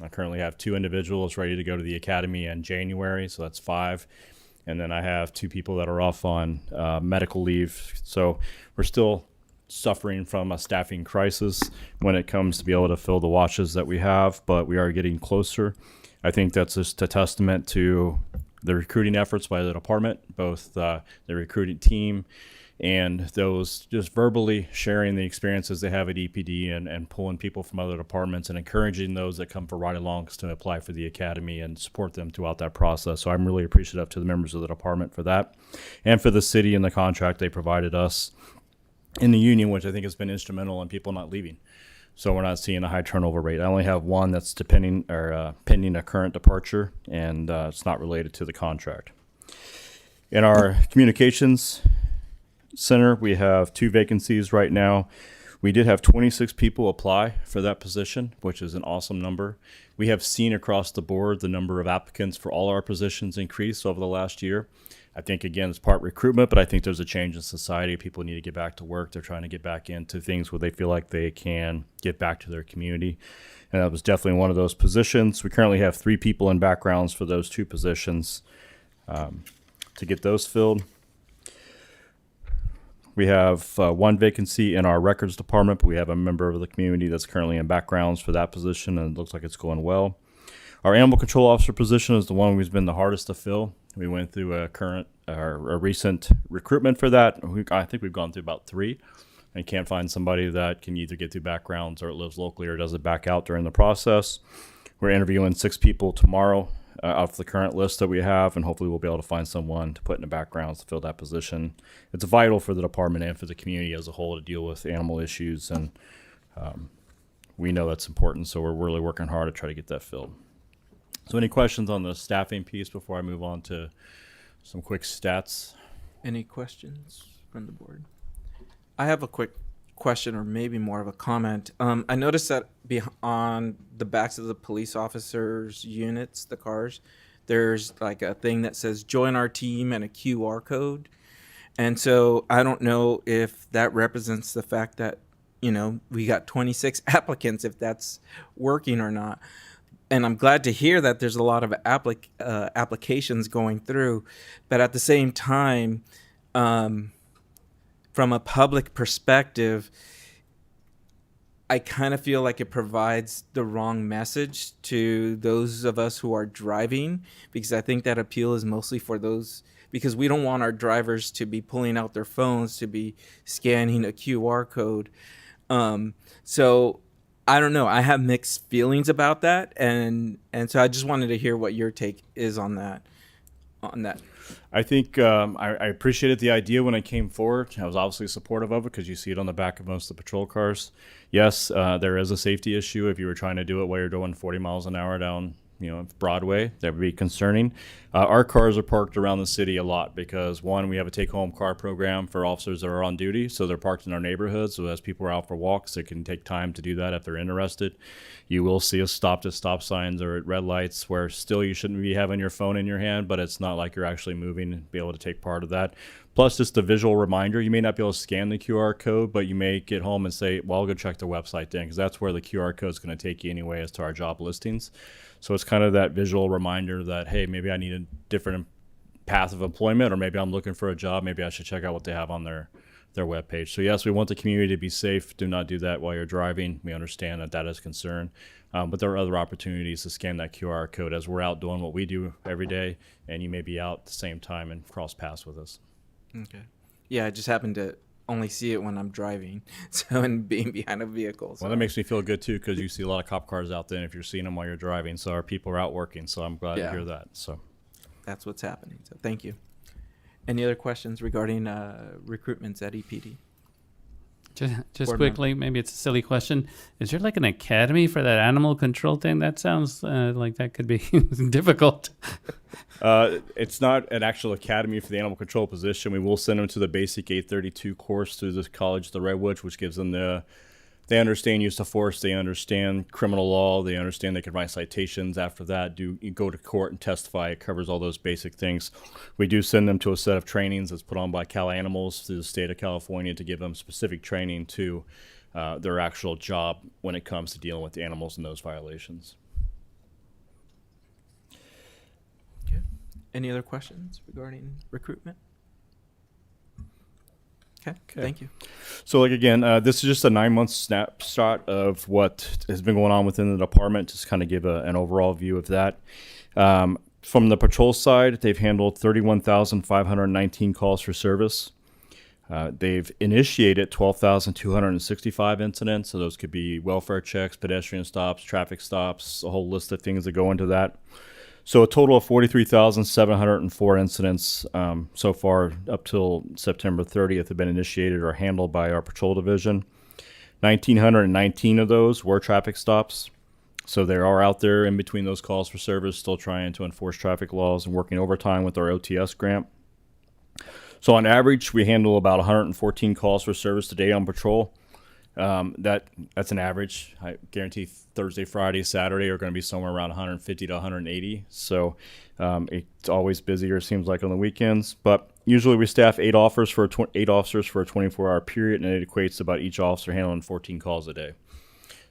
I currently have 2 individuals ready to go to the academy in January, so that's 5. And then I have 2 people that are off on medical leave. So we're still suffering from a staffing crisis when it comes to be able to fill the watches that we have, but we are getting closer. I think that's just a testament to the recruiting efforts by the department, both the recruiting team and those just verbally sharing the experiences they have at EPD and pulling people from other departments and encouraging those that come for ride-alongs to apply for the academy and support them throughout that process. So I'm really appreciative to the members of the department for that, and for the city and the contract they provided us in the union, which I think has been instrumental in people not leaving. So we're not seeing a high turnover rate. I only have one that's pending a current departure, and it's not related to the contract. In our communications center, we have 2 vacancies right now. We did have 26 people apply for that position, which is an awesome number. We have seen across the board the number of applicants for all our positions increase over the last year. I think, again, it's part recruitment, but I think there's a change in society. People need to get back to work. They're trying to get back into things where they feel like they can get back to their community. And that was definitely one of those positions. We currently have 3 people in backgrounds for those 2 positions to get those filled. We have 1 vacancy in our records department, but we have a member of the community that's currently in backgrounds for that position, and it looks like it's going well. Our animal control officer position is the one who's been the hardest to fill. We went through a recent recruitment for that. I think we've gone through about 3 and can't find somebody that can either get through backgrounds or lives locally or does it back out during the process. We're interviewing 6 people tomorrow off the current list that we have, and hopefully we'll be able to find someone to put in the backgrounds to fill that position. It's vital for the department and for the community as a whole to deal with animal issues, and we know that's important, so we're really working hard to try to get that filled. So any questions on the staffing piece before I move on to some quick stats? Any questions from the board? I have a quick question, or maybe more of a comment. I noticed that on the backs of the police officers' units, the cars, there's like a thing that says join our team and a QR code. And so I don't know if that represents the fact that, we got 26 applicants, if that's working or not. And I'm glad to hear that there's a lot of applications going through. But at the same time, from a public perspective, I kind of feel like it provides the wrong message to those of us who are driving, because I think that appeal is mostly for those, because we don't want our drivers to be pulling out their phones to be scanning a QR code. So I don't know. I have mixed feelings about that, and so I just wanted to hear what your take is on that. I think I appreciated the idea when I came forward. I was obviously supportive of it because you see it on the back of most of the patrol cars. Yes, there is a safety issue if you were trying to do it while you're doing 40 miles an hour down Broadway. That would be concerning. Our cars are parked around the city a lot because, one, we have a take-home car program for officers that are on duty, so they're parked in our neighborhoods. So as people are out for walks, they can take time to do that if they're interested. You will see us stopped at stop signs or at red lights where still you shouldn't be having your phone in your hand, but it's not like you're actually moving and be able to take part of that. Plus, just a visual reminder, you may not be able to scan the QR code, but you may get home and say, well, I'll go check the website then, because that's where the QR code is going to take you anyway as to our job listings. So it's kind of that visual reminder that, hey, maybe I need a different path of employment, or maybe I'm looking for a job. Maybe I should check out what they have on their webpage. So yes, we want the community to be safe. Do not do that while you're driving. We understand that that is a concern. But there are other opportunities to scan that QR code as we're out doing what we do every day, and you may be out at the same time and cross paths with us. Okay. Yeah, I just happen to only see it when I'm driving, so, and being behind a vehicle. So. Well, that makes me feel good too, because you see a lot of cop cars out there, and if you're seeing them while you're driving, so our people are out working. So I'm glad to hear that. So that's what's happening. So thank you. Any other questions regarding recruitments at EPD? Just Board quickly, maybe it's a silly question. Is there like an academy for that animal control thing? That sounds like that could be difficult. It's not an actual academy for the animal control position. We will send them to the basic 832 course through this college, the Redwoods, which gives them they understand use of force, they understand criminal law, they understand they can write citations. After that, you go to court and testify. It covers all those basic things. We do send them to a set of trainings that's put on by Cal Animals through the state of California to give them specific training to their actual job when it comes to dealing with the animals and those violations. Any other questions regarding recruitment? Okay, thank you. So, like again, this is just a 9-month snapshot of what has been going on within the department. Just kind of give an overall view of that. From the patrol side, they've handled 31,519 calls for service. They've initiated 12,265 incidents. So those could be welfare checks, pedestrian stops, traffic stops, a whole list of things that go into that. So a total of 43,704 incidents so far up till September 30th have been initiated or handled by our patrol division. 1,919 of those were traffic stops. So they are out there in between those calls for service, still trying to enforce traffic laws and working overtime with our OTS grant. So on average, we handle about 114 calls for service a day on patrol. That's an average. I guarantee Thursday, Friday, Saturday are going to be somewhere around 150 to 180. So it's always busier, it seems like, on the weekends. But usually we staff 8 officers for a 24-hour period, and it equates to about each officer handling 14 calls a day.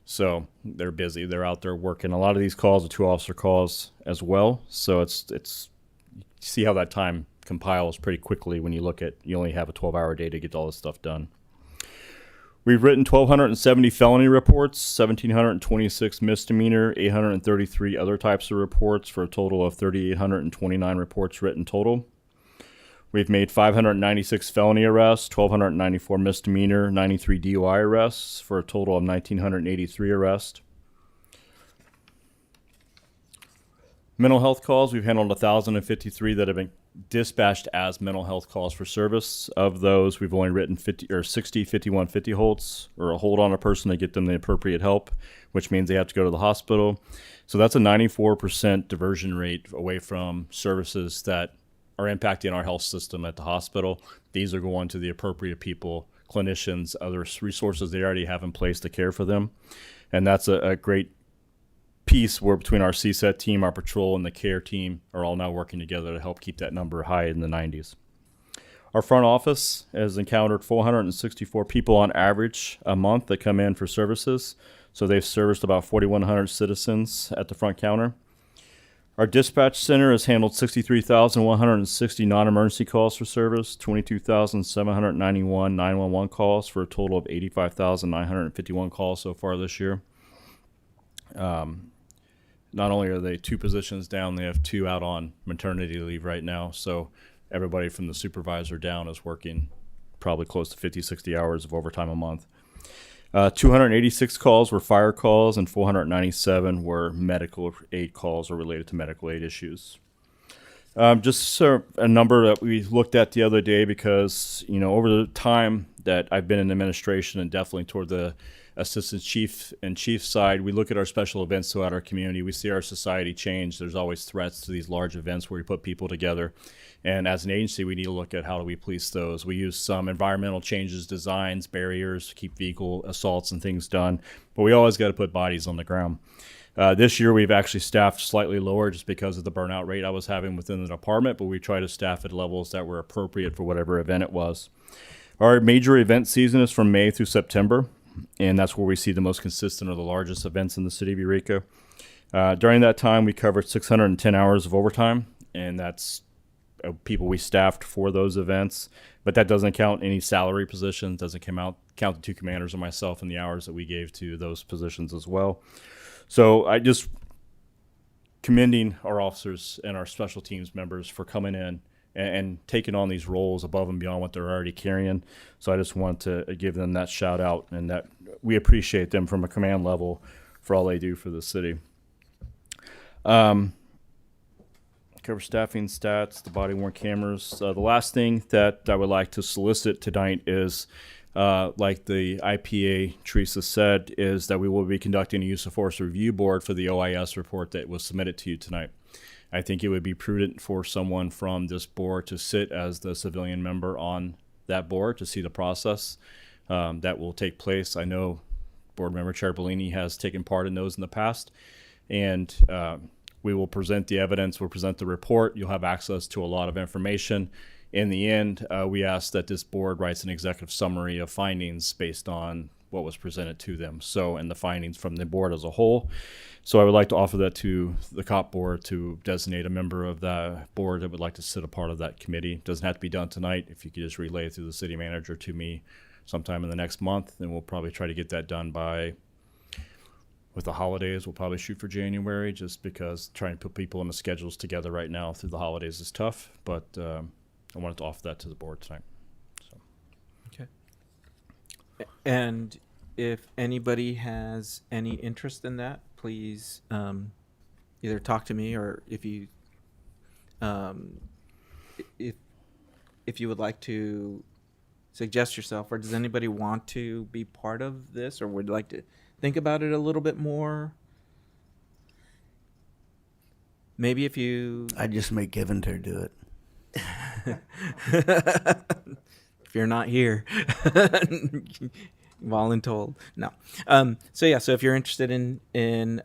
So they're busy. They're out there working. A lot of these calls are 2-officer calls as well. So it's you see how that time compiles pretty quickly when you look at, you only have a 12-hour day to get all this stuff done. We've written 1,270 felony reports, 1,726 misdemeanor, 833 other types of reports for a total of 3,829 reports written total. We've made 596 felony arrests, 1,294 misdemeanor, 93 DUI arrests for a total of 1,983 arrests. Mental health calls, we've handled 1,053 that have been dispatched as mental health calls for service. Of those, we've only written 60 5150 holds, or a hold on a person to get them the appropriate help, which means they have to go to the hospital. So that's a 94% diversion rate away from services that are impacting our health system at the hospital. These are going to the appropriate people, clinicians, other resources they already have in place to care for them. And that's a great piece where between our CSET team, our patrol, and the care team are all now working together to help keep that number high in the 90s. Our front office has encountered 464 people on average a month that come in for services. So they've serviced about 4,100 citizens at the front counter. Our dispatch center has handled 63,160 non-emergency calls for service, 22,791 911 calls for a total of 85,951 calls so far this year. Not only are they 2 positions down, they have 2 out on maternity leave right now. So everybody from the supervisor down is working probably close to 50, 60 hours of overtime a month. 286 calls were fire calls, and 497 were medical aid calls or related to medical aid issues. Just a number that we looked at the other day because, over the time that I've been in administration and definitely toward the assistant chief and chief side, we look at our special events throughout our community. We see our society change. There's always threats to these large events where we put people together. And as an agency, we need to look at how do we police those. We use some environmental changes, designs, barriers to keep vehicle assaults and things done. But we always got to put bodies on the ground. This year, we've actually staffed slightly lower just because of the burnout rate I was having within the department, but we try to staff at levels that were appropriate for whatever event it was. Our major event season is from May through September, and that's where we see the most consistent or the largest events in the city of Eureka. During that time, we covered 610 hours of overtime, and that's people we staffed for those events. But that doesn't count any salary positions, doesn't count the 2 commanders and myself and the hours that we gave to those positions as well. So I just commending our officers and our special teams members for coming in and taking on these roles above and beyond what they're already carrying. So I just want to give them that shout out, and that we appreciate them from a command level for all they do for the city. Cover staffing stats, the body-worn cameras. The last thing that I would like to solicit tonight is, like the IPA Teresa said, is that we will be conducting a use of force review board for the OIS report that was submitted to you tonight. I think it would be prudent for someone from this board to sit as the civilian member on that board to see the process that will take place. I know Board Member Chair Bellini has taken part in those in the past, and we will present the evidence, we'll present the report. You'll have access to a lot of information. In the end, we ask that this board writes an executive summary of findings based on what was presented to them. So, and the findings from the board as a whole. So I would like to offer that to the COP board to designate a member of the board that would like to sit a part of that committee. Doesn't have to be done tonight. If you could just relay it through the city manager to me sometime in the next month, then we'll probably try to get that done by, with the holidays, we'll probably shoot for January, just because trying to put people in the schedules together right now through the holidays is tough. But I wanted to offer that to the board tonight. So. Okay. And if anybody has any interest in that, please either talk to me, or if you if you would like to suggest yourself, or does anybody want to be part of this, or would like to think about it a little bit more? Maybe if you I just make Giventer do it. if you're not here, voluntold. No. So yeah. So if you're interested in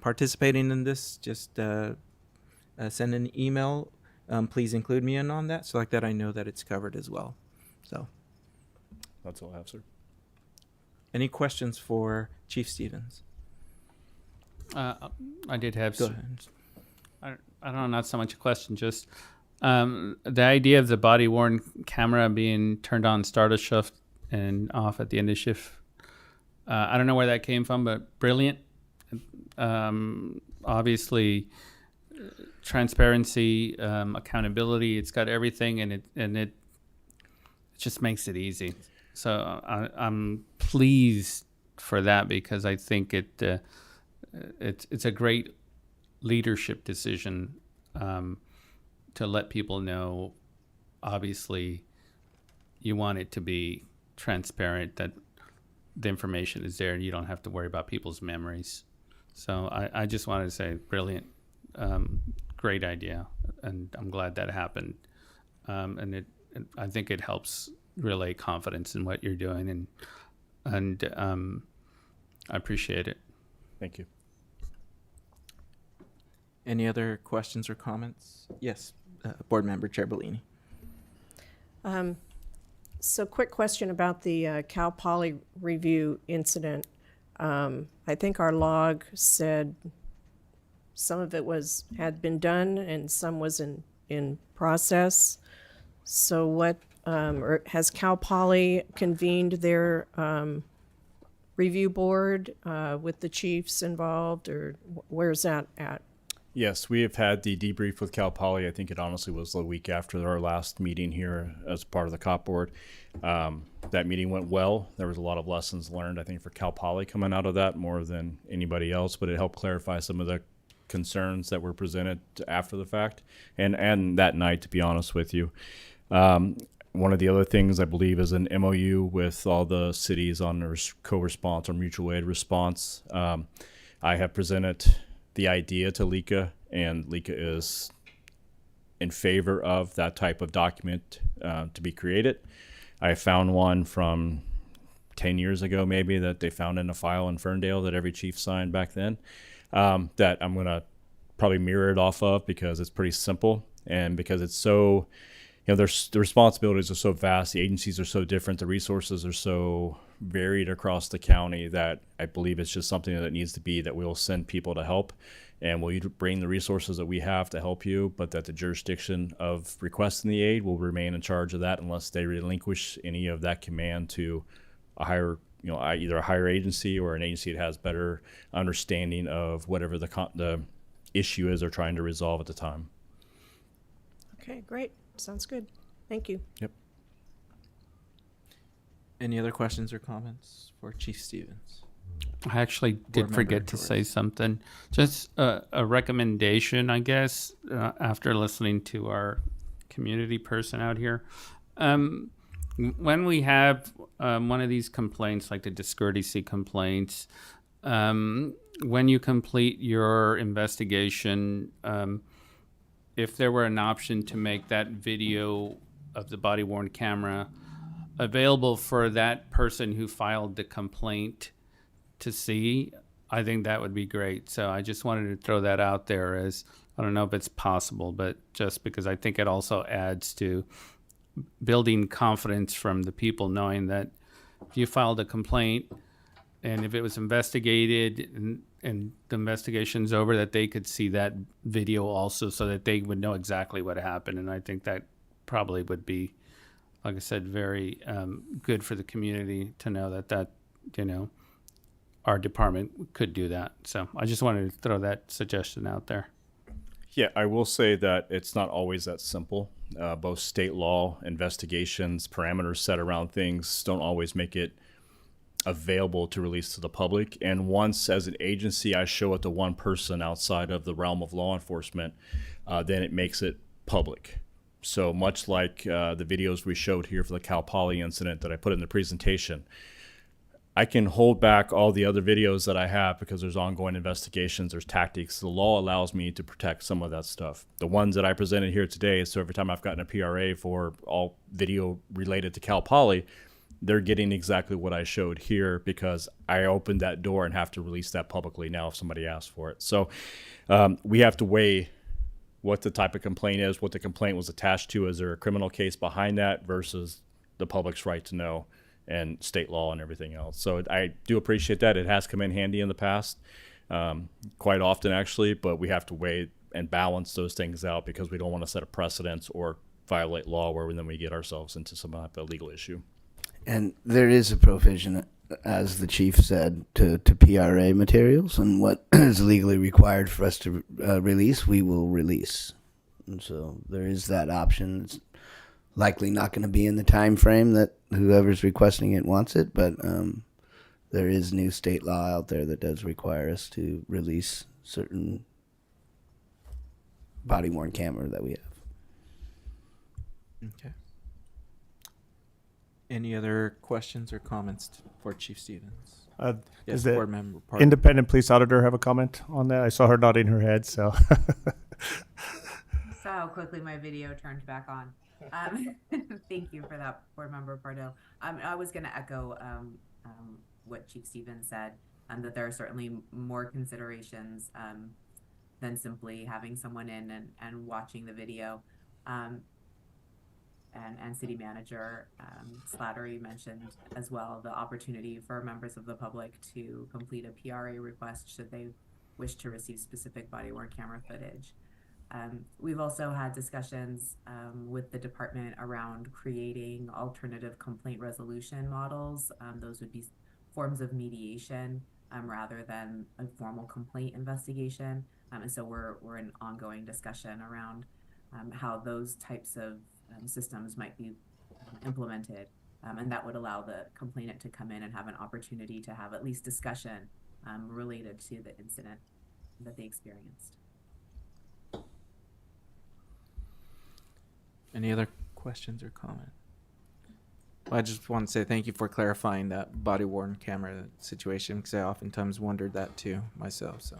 participating in this, just send an email. Please include me in on that, so like that I know that it's covered as well. So That's all I have, sir. any questions for Chief Stevens? I did have Go some, ahead. I don't know, not so much a question, just the idea of the body-worn camera being turned on start of shift and off at the end of shift. I don't know where that came from, but brilliant. Obviously, transparency, accountability, it's got everything, and it just makes it easy. So I'm pleased for that, because I think it's a great leadership decision to let people know. Obviously, you want it to be transparent, that the information is there and you don't have to worry about people's memories. So I just wanted to say brilliant, great idea, and I'm glad that happened. And I think it helps relay confidence in what you're doing, and I appreciate it. Thank you. Any other questions or comments? Yes, Board Member Chair Bellini. So quick question about the Cal Poly review incident. I think our log said some of it had been done and some was in process. So what, or has Cal Poly convened their review board with the chiefs involved, or where's that at? Yes, we have had the debrief with Cal Poly. I think it honestly was the week after our last meeting here as part of the COP board. That meeting went well. There was a lot of lessons learned, I think, for Cal Poly coming out of that more than anybody else, but it helped clarify some of the concerns that were presented after the fact and that night, to be honest with you. One of the other things I believe is an MOU with all the cities on their co-response or mutual aid response. I have presented the idea to Lika, and Lika is in favor of that type of document to be created. I found one from 10 years ago, maybe, that they found in a file in Ferndale that every chief signed back then, that I'm going to probably mirror it off of, because it's pretty simple, and because it's so, the responsibilities are so vast, the agencies are so different, the resources are so varied across the county, that I believe it's just something that needs to be that we'll send people to help, and we'll bring the resources that we have to help you, but that the jurisdiction of requesting the aid will remain in charge of that unless they relinquish any of that command to a higher, either a higher agency or an agency that has better understanding of whatever the issue is they're trying to resolve at the time. Okay, great. Sounds good. Thank you. Yep. Any other questions or comments for Chief Stevens? I actually did Member forget to say something. Just a recommendation, I guess, after listening to our community person out here. When we have one of these complaints, like the discourtesy complaints, when you complete your investigation, if there were an option to make that video of the body-worn camera available for that person who filed the complaint to see, I think that would be great. So I just wanted to throw that out there, as I don't know if it's possible, but just because I think it also adds to building confidence from the people, knowing that if you filed a complaint and if it was investigated and the investigation's over, that they could see that video also so that they would know exactly what happened. And I think that probably would be, like I said, very good for the community to know that, you know, our department could do that. So I just wanted to throw that suggestion out there. Yeah, I will say that it's not always that simple. Both state law, investigations, parameters set around things don't always make it available to release to the public. And once, as an agency, I show it to one person outside of the realm of law enforcement, then it makes it public. So much like the videos we showed here for the Cal Poly incident that I put in the presentation, I can hold back all the other videos that I have because there's ongoing investigations, there's tactics. The law allows me to protect some of that stuff. The ones that I presented here today, so every time I've gotten a PRA for all video related to Cal Poly, they're getting exactly what I showed here because I opened that door and have to release that publicly now if somebody asks for it. So we have to weigh what the type of complaint is, what the complaint was attached to. Is there a criminal case behind that versus the public's right to know and state law and everything else. So I do appreciate that. It has come in handy in the past, quite often actually, but we have to weigh and balance those things out because we don't want to set a precedence or violate law where then we get ourselves into some type of legal issue. And there is a provision, as the chief said, to PRA materials, and what is legally required for us to release, we will release. And so there is that option. It's likely not going to be in the time frame that whoever's requesting it wants it, but there is new state law out there that does require us to release certain body-worn camera that we have. Okay. Any other questions or comments for Chief Stevens? Yes, Does the board member Parker. independent police auditor have a comment on that? I saw her nodding her head, so. Saw how quickly my video turned back on. Thank you for that, Board Member Pardo. I was going to echo what Chief Stevens said, that there are certainly more considerations than simply having someone in and watching the video. And City Manager Slattery mentioned as well the opportunity for members of the public to complete a PRA request should they wish to receive specific body-worn camera footage. We've also had discussions with the department around creating alternative complaint resolution models. Those would be forms of mediation rather than a formal complaint investigation. And so we're in ongoing discussion around how those types of systems might be implemented. And that would allow the complainant to come in and have an opportunity to have at least discussion related to the incident that they experienced. Any other questions or comment? Well, I just want to say thank you for clarifying that body-worn camera situation because I oftentimes wondered that too myself. So,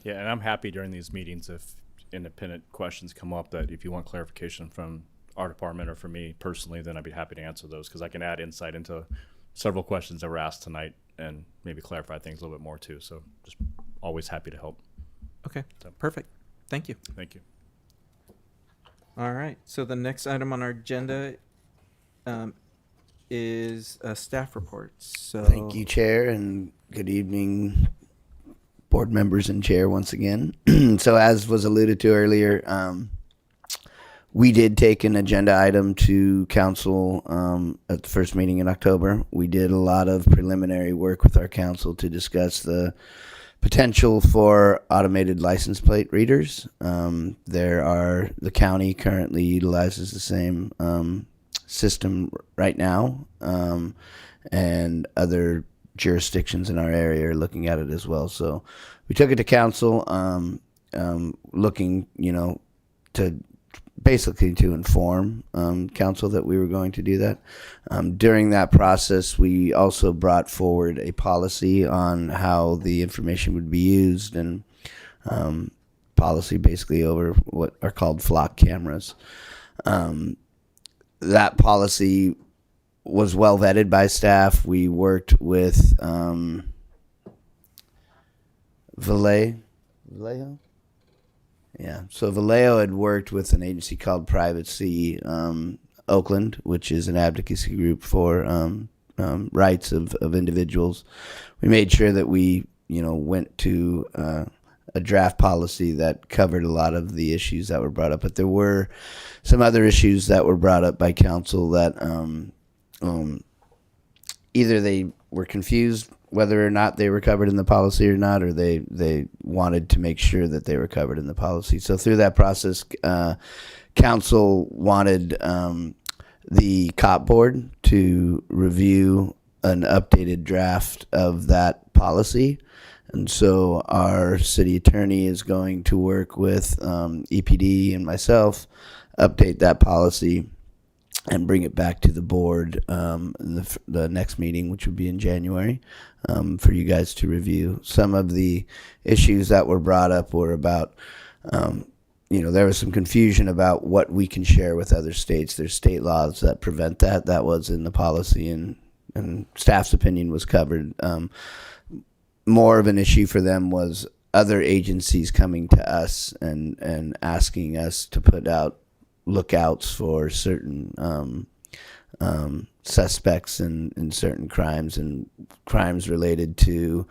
Yeah, and I'm happy during these meetings if independent questions come up that if you want clarification from our department or from me personally, then I'd be happy to answer those because I can add insight into several questions that were asked tonight and maybe clarify things a little bit more too. So just always happy to help. okay, perfect. Thank you. Thank you. All right. So the next item on our agenda is staff reports. So Thank you, Chair, and good evening, board members and Chair once again. So as was alluded to earlier, we did take an agenda item to council at the first meeting in October. We did a lot of preliminary work with our council to discuss the potential for automated license plate readers. The county currently utilizes the same system right now, and other jurisdictions in our area are looking at it as well. So we took it to council, looking, to basically to inform council that we were going to do that. During that process, we also brought forward a policy on how the information would be used and policy basically over what are called flock cameras. That policy was well vetted by staff. We worked with Vallejo? Yeah, so Vallejo had worked with an agency called Privacy Oakland, which is an advocacy group for rights of individuals. We made sure that we, went to a draft policy that covered a lot of the issues that were brought up. But there were some other issues that were brought up by council that either they were confused whether or not they were covered in the policy or not, or they wanted to make sure that they were covered in the policy. So through that process, council wanted the COP board to review an updated draft of that policy. And so our city attorney is going to work with EPD and myself, update that policy, and bring it back to the board in the next meeting, which would be in January, for you guys to review. Some of the issues that were brought up were about, there was some confusion about what we can share with other states. There's state laws that prevent that. That was in the policy, and staff's opinion was covered. More of an issue for them was other agencies coming to us and asking us to put out lookouts for certain suspects in certain crimes, and crimes related to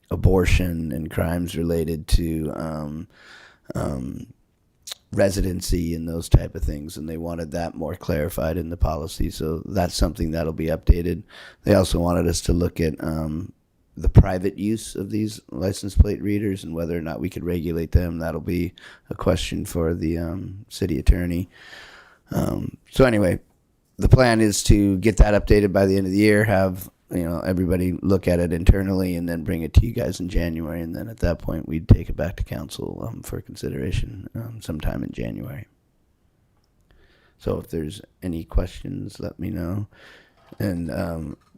abortion, and crimes related to residency and those type of things, and they wanted that more clarified in the policy. So that's something that'll be updated. They also wanted us to look at the private use of these license plate readers and whether or not we could regulate them. That'll be a question for the city attorney. So anyway, the plan is to get that updated by the end of the year, have everybody look at it internally, and then bring it to you guys in January. And then at that point, we'd take it back to council for consideration sometime in January. So if there's any questions, let me know. And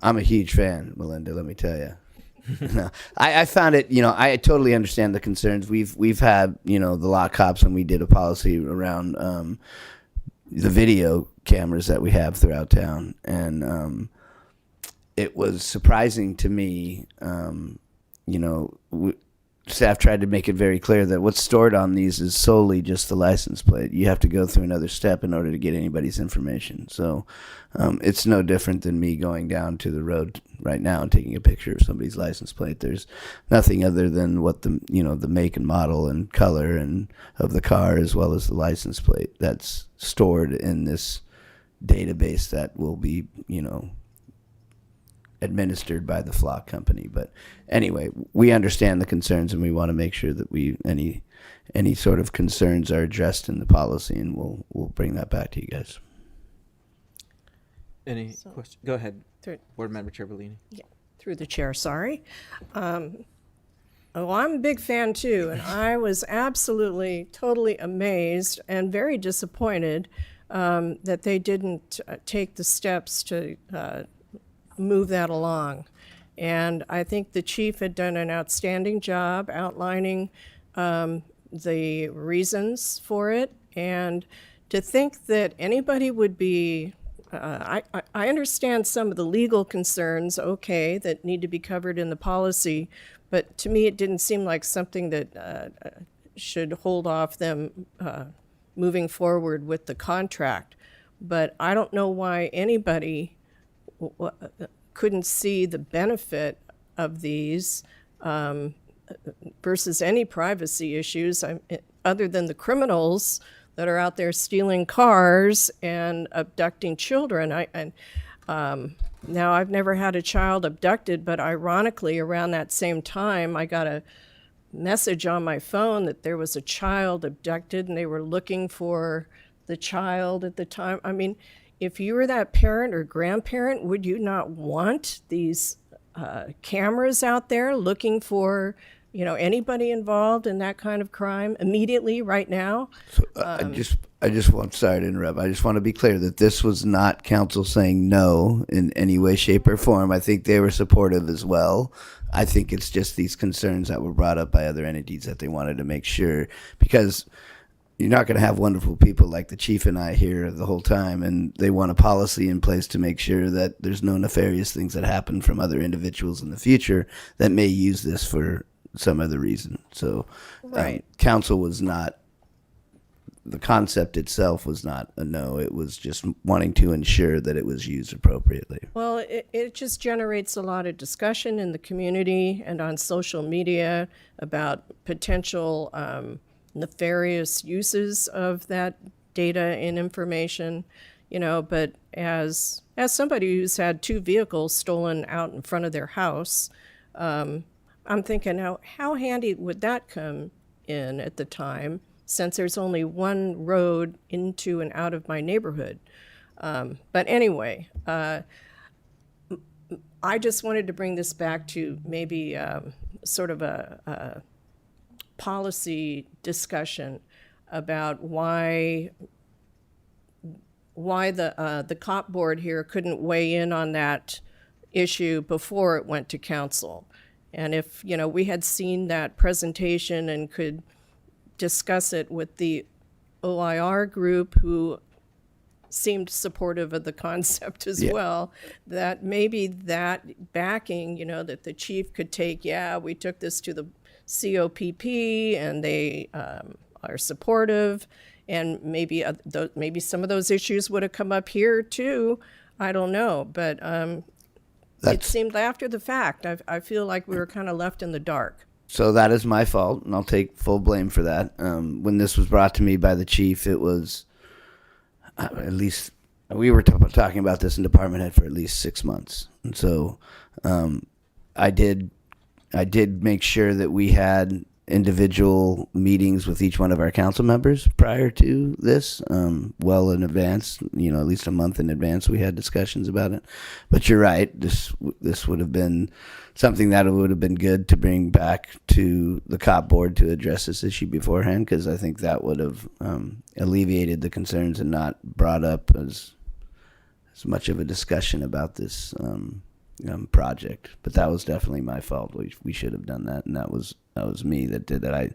I'm a huge fan, Melinda, let me tell you. No, I found it, I totally understand the concerns. We've had, the law cops, and we did a policy around the video cameras that we have throughout town. And it was surprising to me, staff tried to make it very clear that what's stored on these is solely just the license plate. You have to go through another step in order to get anybody's information. So it's no different than me going down to the road right now and taking a picture of somebody's license plate. There's nothing other than what the make and model and color and of the car, as well as the license plate, that's stored in this database that will be, administered by the flock company. But anyway, we understand the concerns, and we want to make sure that any sort of concerns are addressed in the policy, and we'll bring that back to you guys. Any question? Go ahead, Through, Board Member Chair Bellini. through the chair, sorry. I'm a big fan too, and I was absolutely, totally amazed and very disappointed that they didn't take the steps to move that along. And I think the chief had done an outstanding job outlining the reasons for it. And to think that anybody would be, I understand some of the legal concerns, okay, that need to be covered in the policy, but to me it didn't seem like something that should hold off them moving forward with the contract. But I don't know why anybody couldn't see the benefit of these versus any privacy issues, other than the criminals that are out there stealing cars and abducting children. Now, I've never had a child abducted, but ironically, around that same time, I got a message on my phone that there was a child abducted, and they were looking for the child at the time. I mean, if you were that parent or grandparent, would you not want these cameras out there looking for, anybody involved in that kind of crime immediately right now? So I just want, sorry to interrupt. I just want to be clear that this was not council saying no in any way, shape, or form. I think they were supportive as well. I think it's just these concerns that were brought up by other entities that they wanted to make sure, because you're not going to have wonderful people like the chief and I here the whole time, and they want a policy in place to make sure that there's no nefarious things that happen from other individuals in the future that may use this for some other reason. So Right. council was not the concept itself was not a no. It was just wanting to ensure that it was used appropriately. Well, it just generates a lot of discussion in the community and on social media about potential nefarious uses of that data and information, but as somebody who's had 2 vehicles stolen out in front of their house, I'm thinking how handy would that come in at the time, since there's only one road into and out of my neighborhood. But anyway, I just wanted to bring this back to maybe sort of a policy discussion about why the COP board here couldn't weigh in on that issue before it went to council. And if, we had seen that presentation and could discuss it with the OIR group, who seemed supportive of the concept as well, that maybe that backing, that the chief could take, we took this to the COPP and they are supportive, and maybe maybe some of those issues would have come up here too. I don't know, but it seemed after the fact. I feel like we were kind of left in the dark. So that is my fault, and I'll take full blame for that. When this was brought to me by the chief, it was at least we were talking about this in department head for at least 6 months, and so I did make sure that we had individual meetings with each one of our council members prior to this, well in advance, at least a month in advance we had discussions about it. But you're right, this would have been something that would have been good to bring back to the COP board to address this issue beforehand, because I think that would have alleviated the concerns and not brought up as much of a discussion about this project. But that was definitely my fault. We should have done that, and that was me that did that. I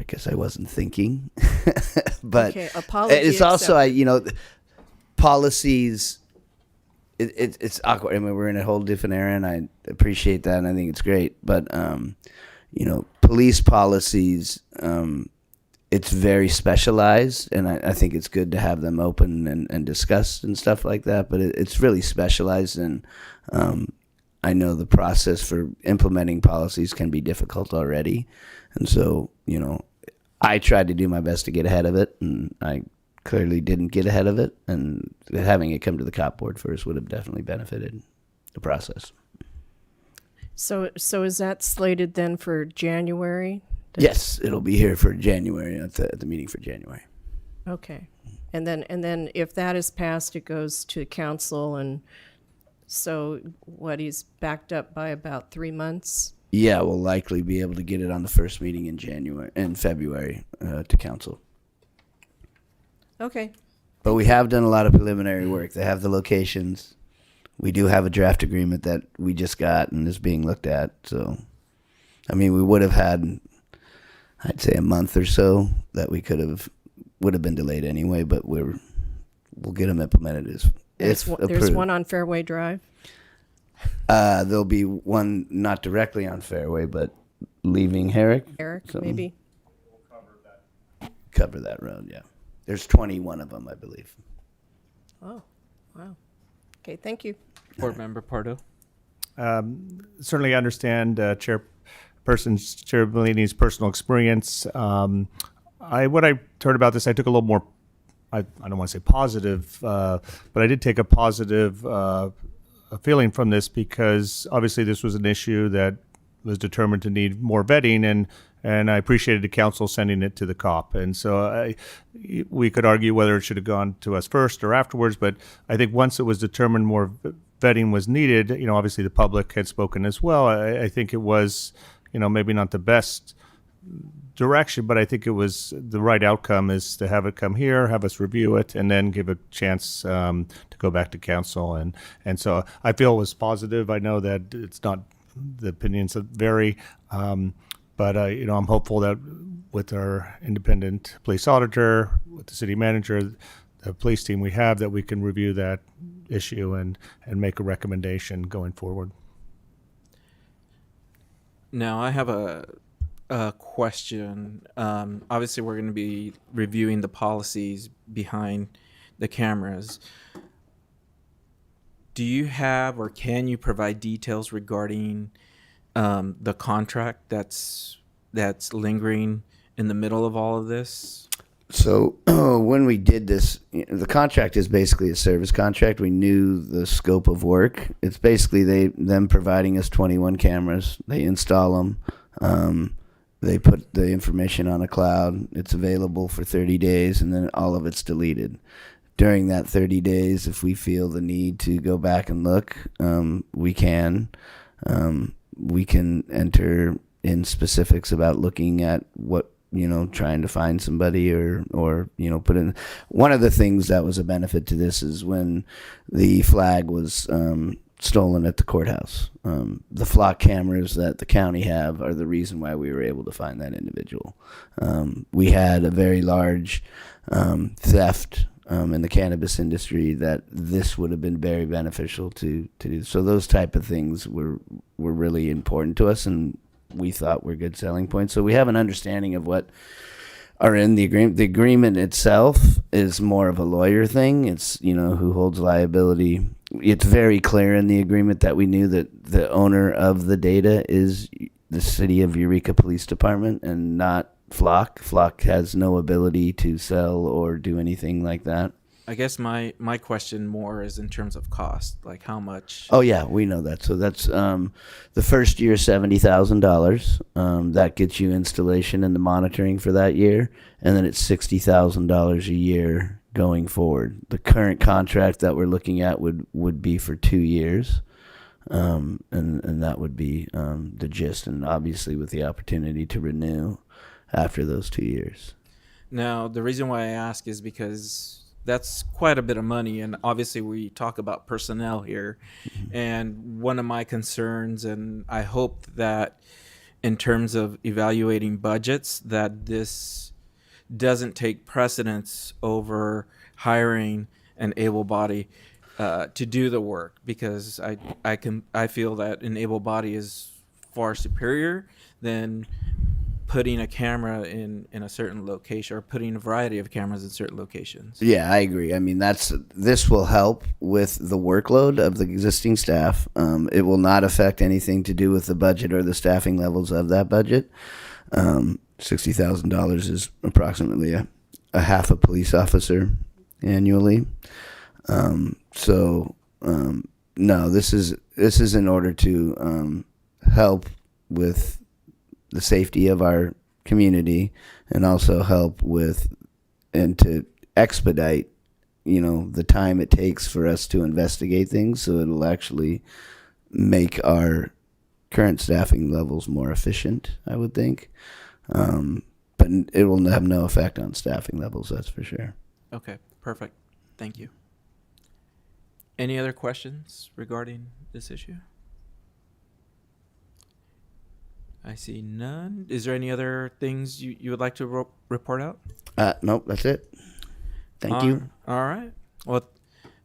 guess I wasn't thinking. But Okay, apology it's also accepted. Policies. It's awkward. I mean, we're in a whole different era, and I appreciate that, and I think it's great. But police policies, it's very specialized, and I think it's good to have them open and discussed and stuff like that. But it's really specialized, and I know the process for implementing policies can be difficult already, and so I tried to do my best to get ahead of it, and I clearly didn't get ahead of it, and having it come to the COP board first would have definitely benefited the process. So is that slated then for January? Yes, it'll be here for January at the meeting for January. Okay, and then if that is passed, it goes to council, and so he's backed up by about 3 months. Yeah, we'll likely be able to get it on the first meeting in February to council. Okay. But we have done a lot of preliminary work. They have the locations. We do have a draft agreement that we just got and is being looked at. So, I mean, we would have had, I'd say, a month or so that would have been delayed anyway. But we'll get them implemented if There's approved. one on Fairway Drive. There'll be one not directly on Fairway, but leaving Herrick. Maybe. Cover that road, yeah. There's 21 of them, I believe. Oh, wow. Okay, thank you. Board Member Pardo. Certainly understand Chair Bellini's personal experience. What I heard about this, I took a little more, I don't want to say positive, but I did take a positive feeling from this, because obviously this was an issue that was determined to need more vetting, and I appreciated the council sending it to the COP. And so we could argue whether it should have gone to us first or afterwards, but I think once it was determined more vetting was needed, obviously the public had spoken as well. I think it was, maybe not the best direction, but I think it was the right outcome, is to have it come here, have us review it, and then give a chance to go back to council. And so I feel it was positive. I know that it's not, the opinions vary, but I'm hopeful that with our independent police auditor, with the city manager, the police team we have, that we can review that issue and make a recommendation going forward. Now, I have question. Obviously, we're going to be reviewing the policies behind the cameras. Do you have or can you provide details regarding the contract that's lingering in the middle of all of this? So when we did this, the contract is basically a service contract. We knew the scope of work. It's basically them providing us 21 cameras. They install them. They put the information on a cloud. It's available for 30 days, and then all of it's deleted. During that 30 days, if we feel the need to go back and look, we can. We can enter in specifics about looking at what, trying to find somebody or put in. One of the things that was a benefit to this is when the flag was stolen at the courthouse. The flock cameras that the county have are the reason why we were able to find that individual. We had a very large theft in the cannabis industry that this would have been very beneficial to do. So those type of things were really important to us, and we thought were good selling points. So we have an understanding of what are in the agreement. The agreement itself is more of a lawyer thing. It's, who holds liability. It's very clear in the agreement that we knew that the owner of the data is the City of Eureka Police Department and not Flock. Flock has no ability to sell or do anything like that. I guess my question more is in terms of cost, like how much. Oh yeah, we know that. So that's the first year $70,000. That gets you installation and the monitoring for that year, and then it's $60,000 a year going forward. The current contract that we're looking at would be for 2 years, and that would be the gist, and obviously with the opportunity to renew after those 2 years. Now, the reason why I ask is because that's quite a bit of money, and obviously we talk about personnel here. Mm-hmm. And one of my concerns, and I hope that in terms of evaluating budgets, that this doesn't take precedence over hiring an able body to do the work, because I feel that an able body is far superior than putting a camera in a certain location, or putting a variety of cameras in certain locations. Yeah, I agree. I mean, this will help with the workload of the existing staff. It will not affect anything to do with the budget or the staffing levels of that budget. $60,000 is approximately a half a police officer annually. No, this is in order to help with the safety of our community, and also help with and to expedite, the time it takes for us to investigate things. So it'll actually make our current staffing levels more efficient, I would think. But it will have no effect on staffing levels, that's for sure. Okay, perfect. Thank you. Any other questions regarding this issue? I see none. Is there any other things you would like to report out? Nope, that's it. Thank you. All right.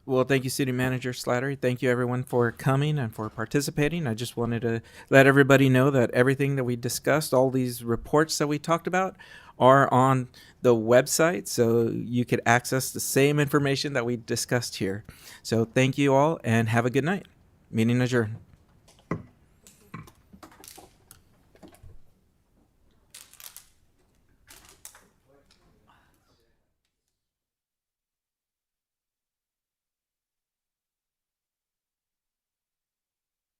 Well, thank you, City Manager Slattery. Thank you, everyone, for coming and for participating. I just wanted to let everybody know that everything that we discussed, all these reports that we talked about, are on the website, so you could access the same information that we discussed here. So thank you all, and have a good night. Meeting adjourned.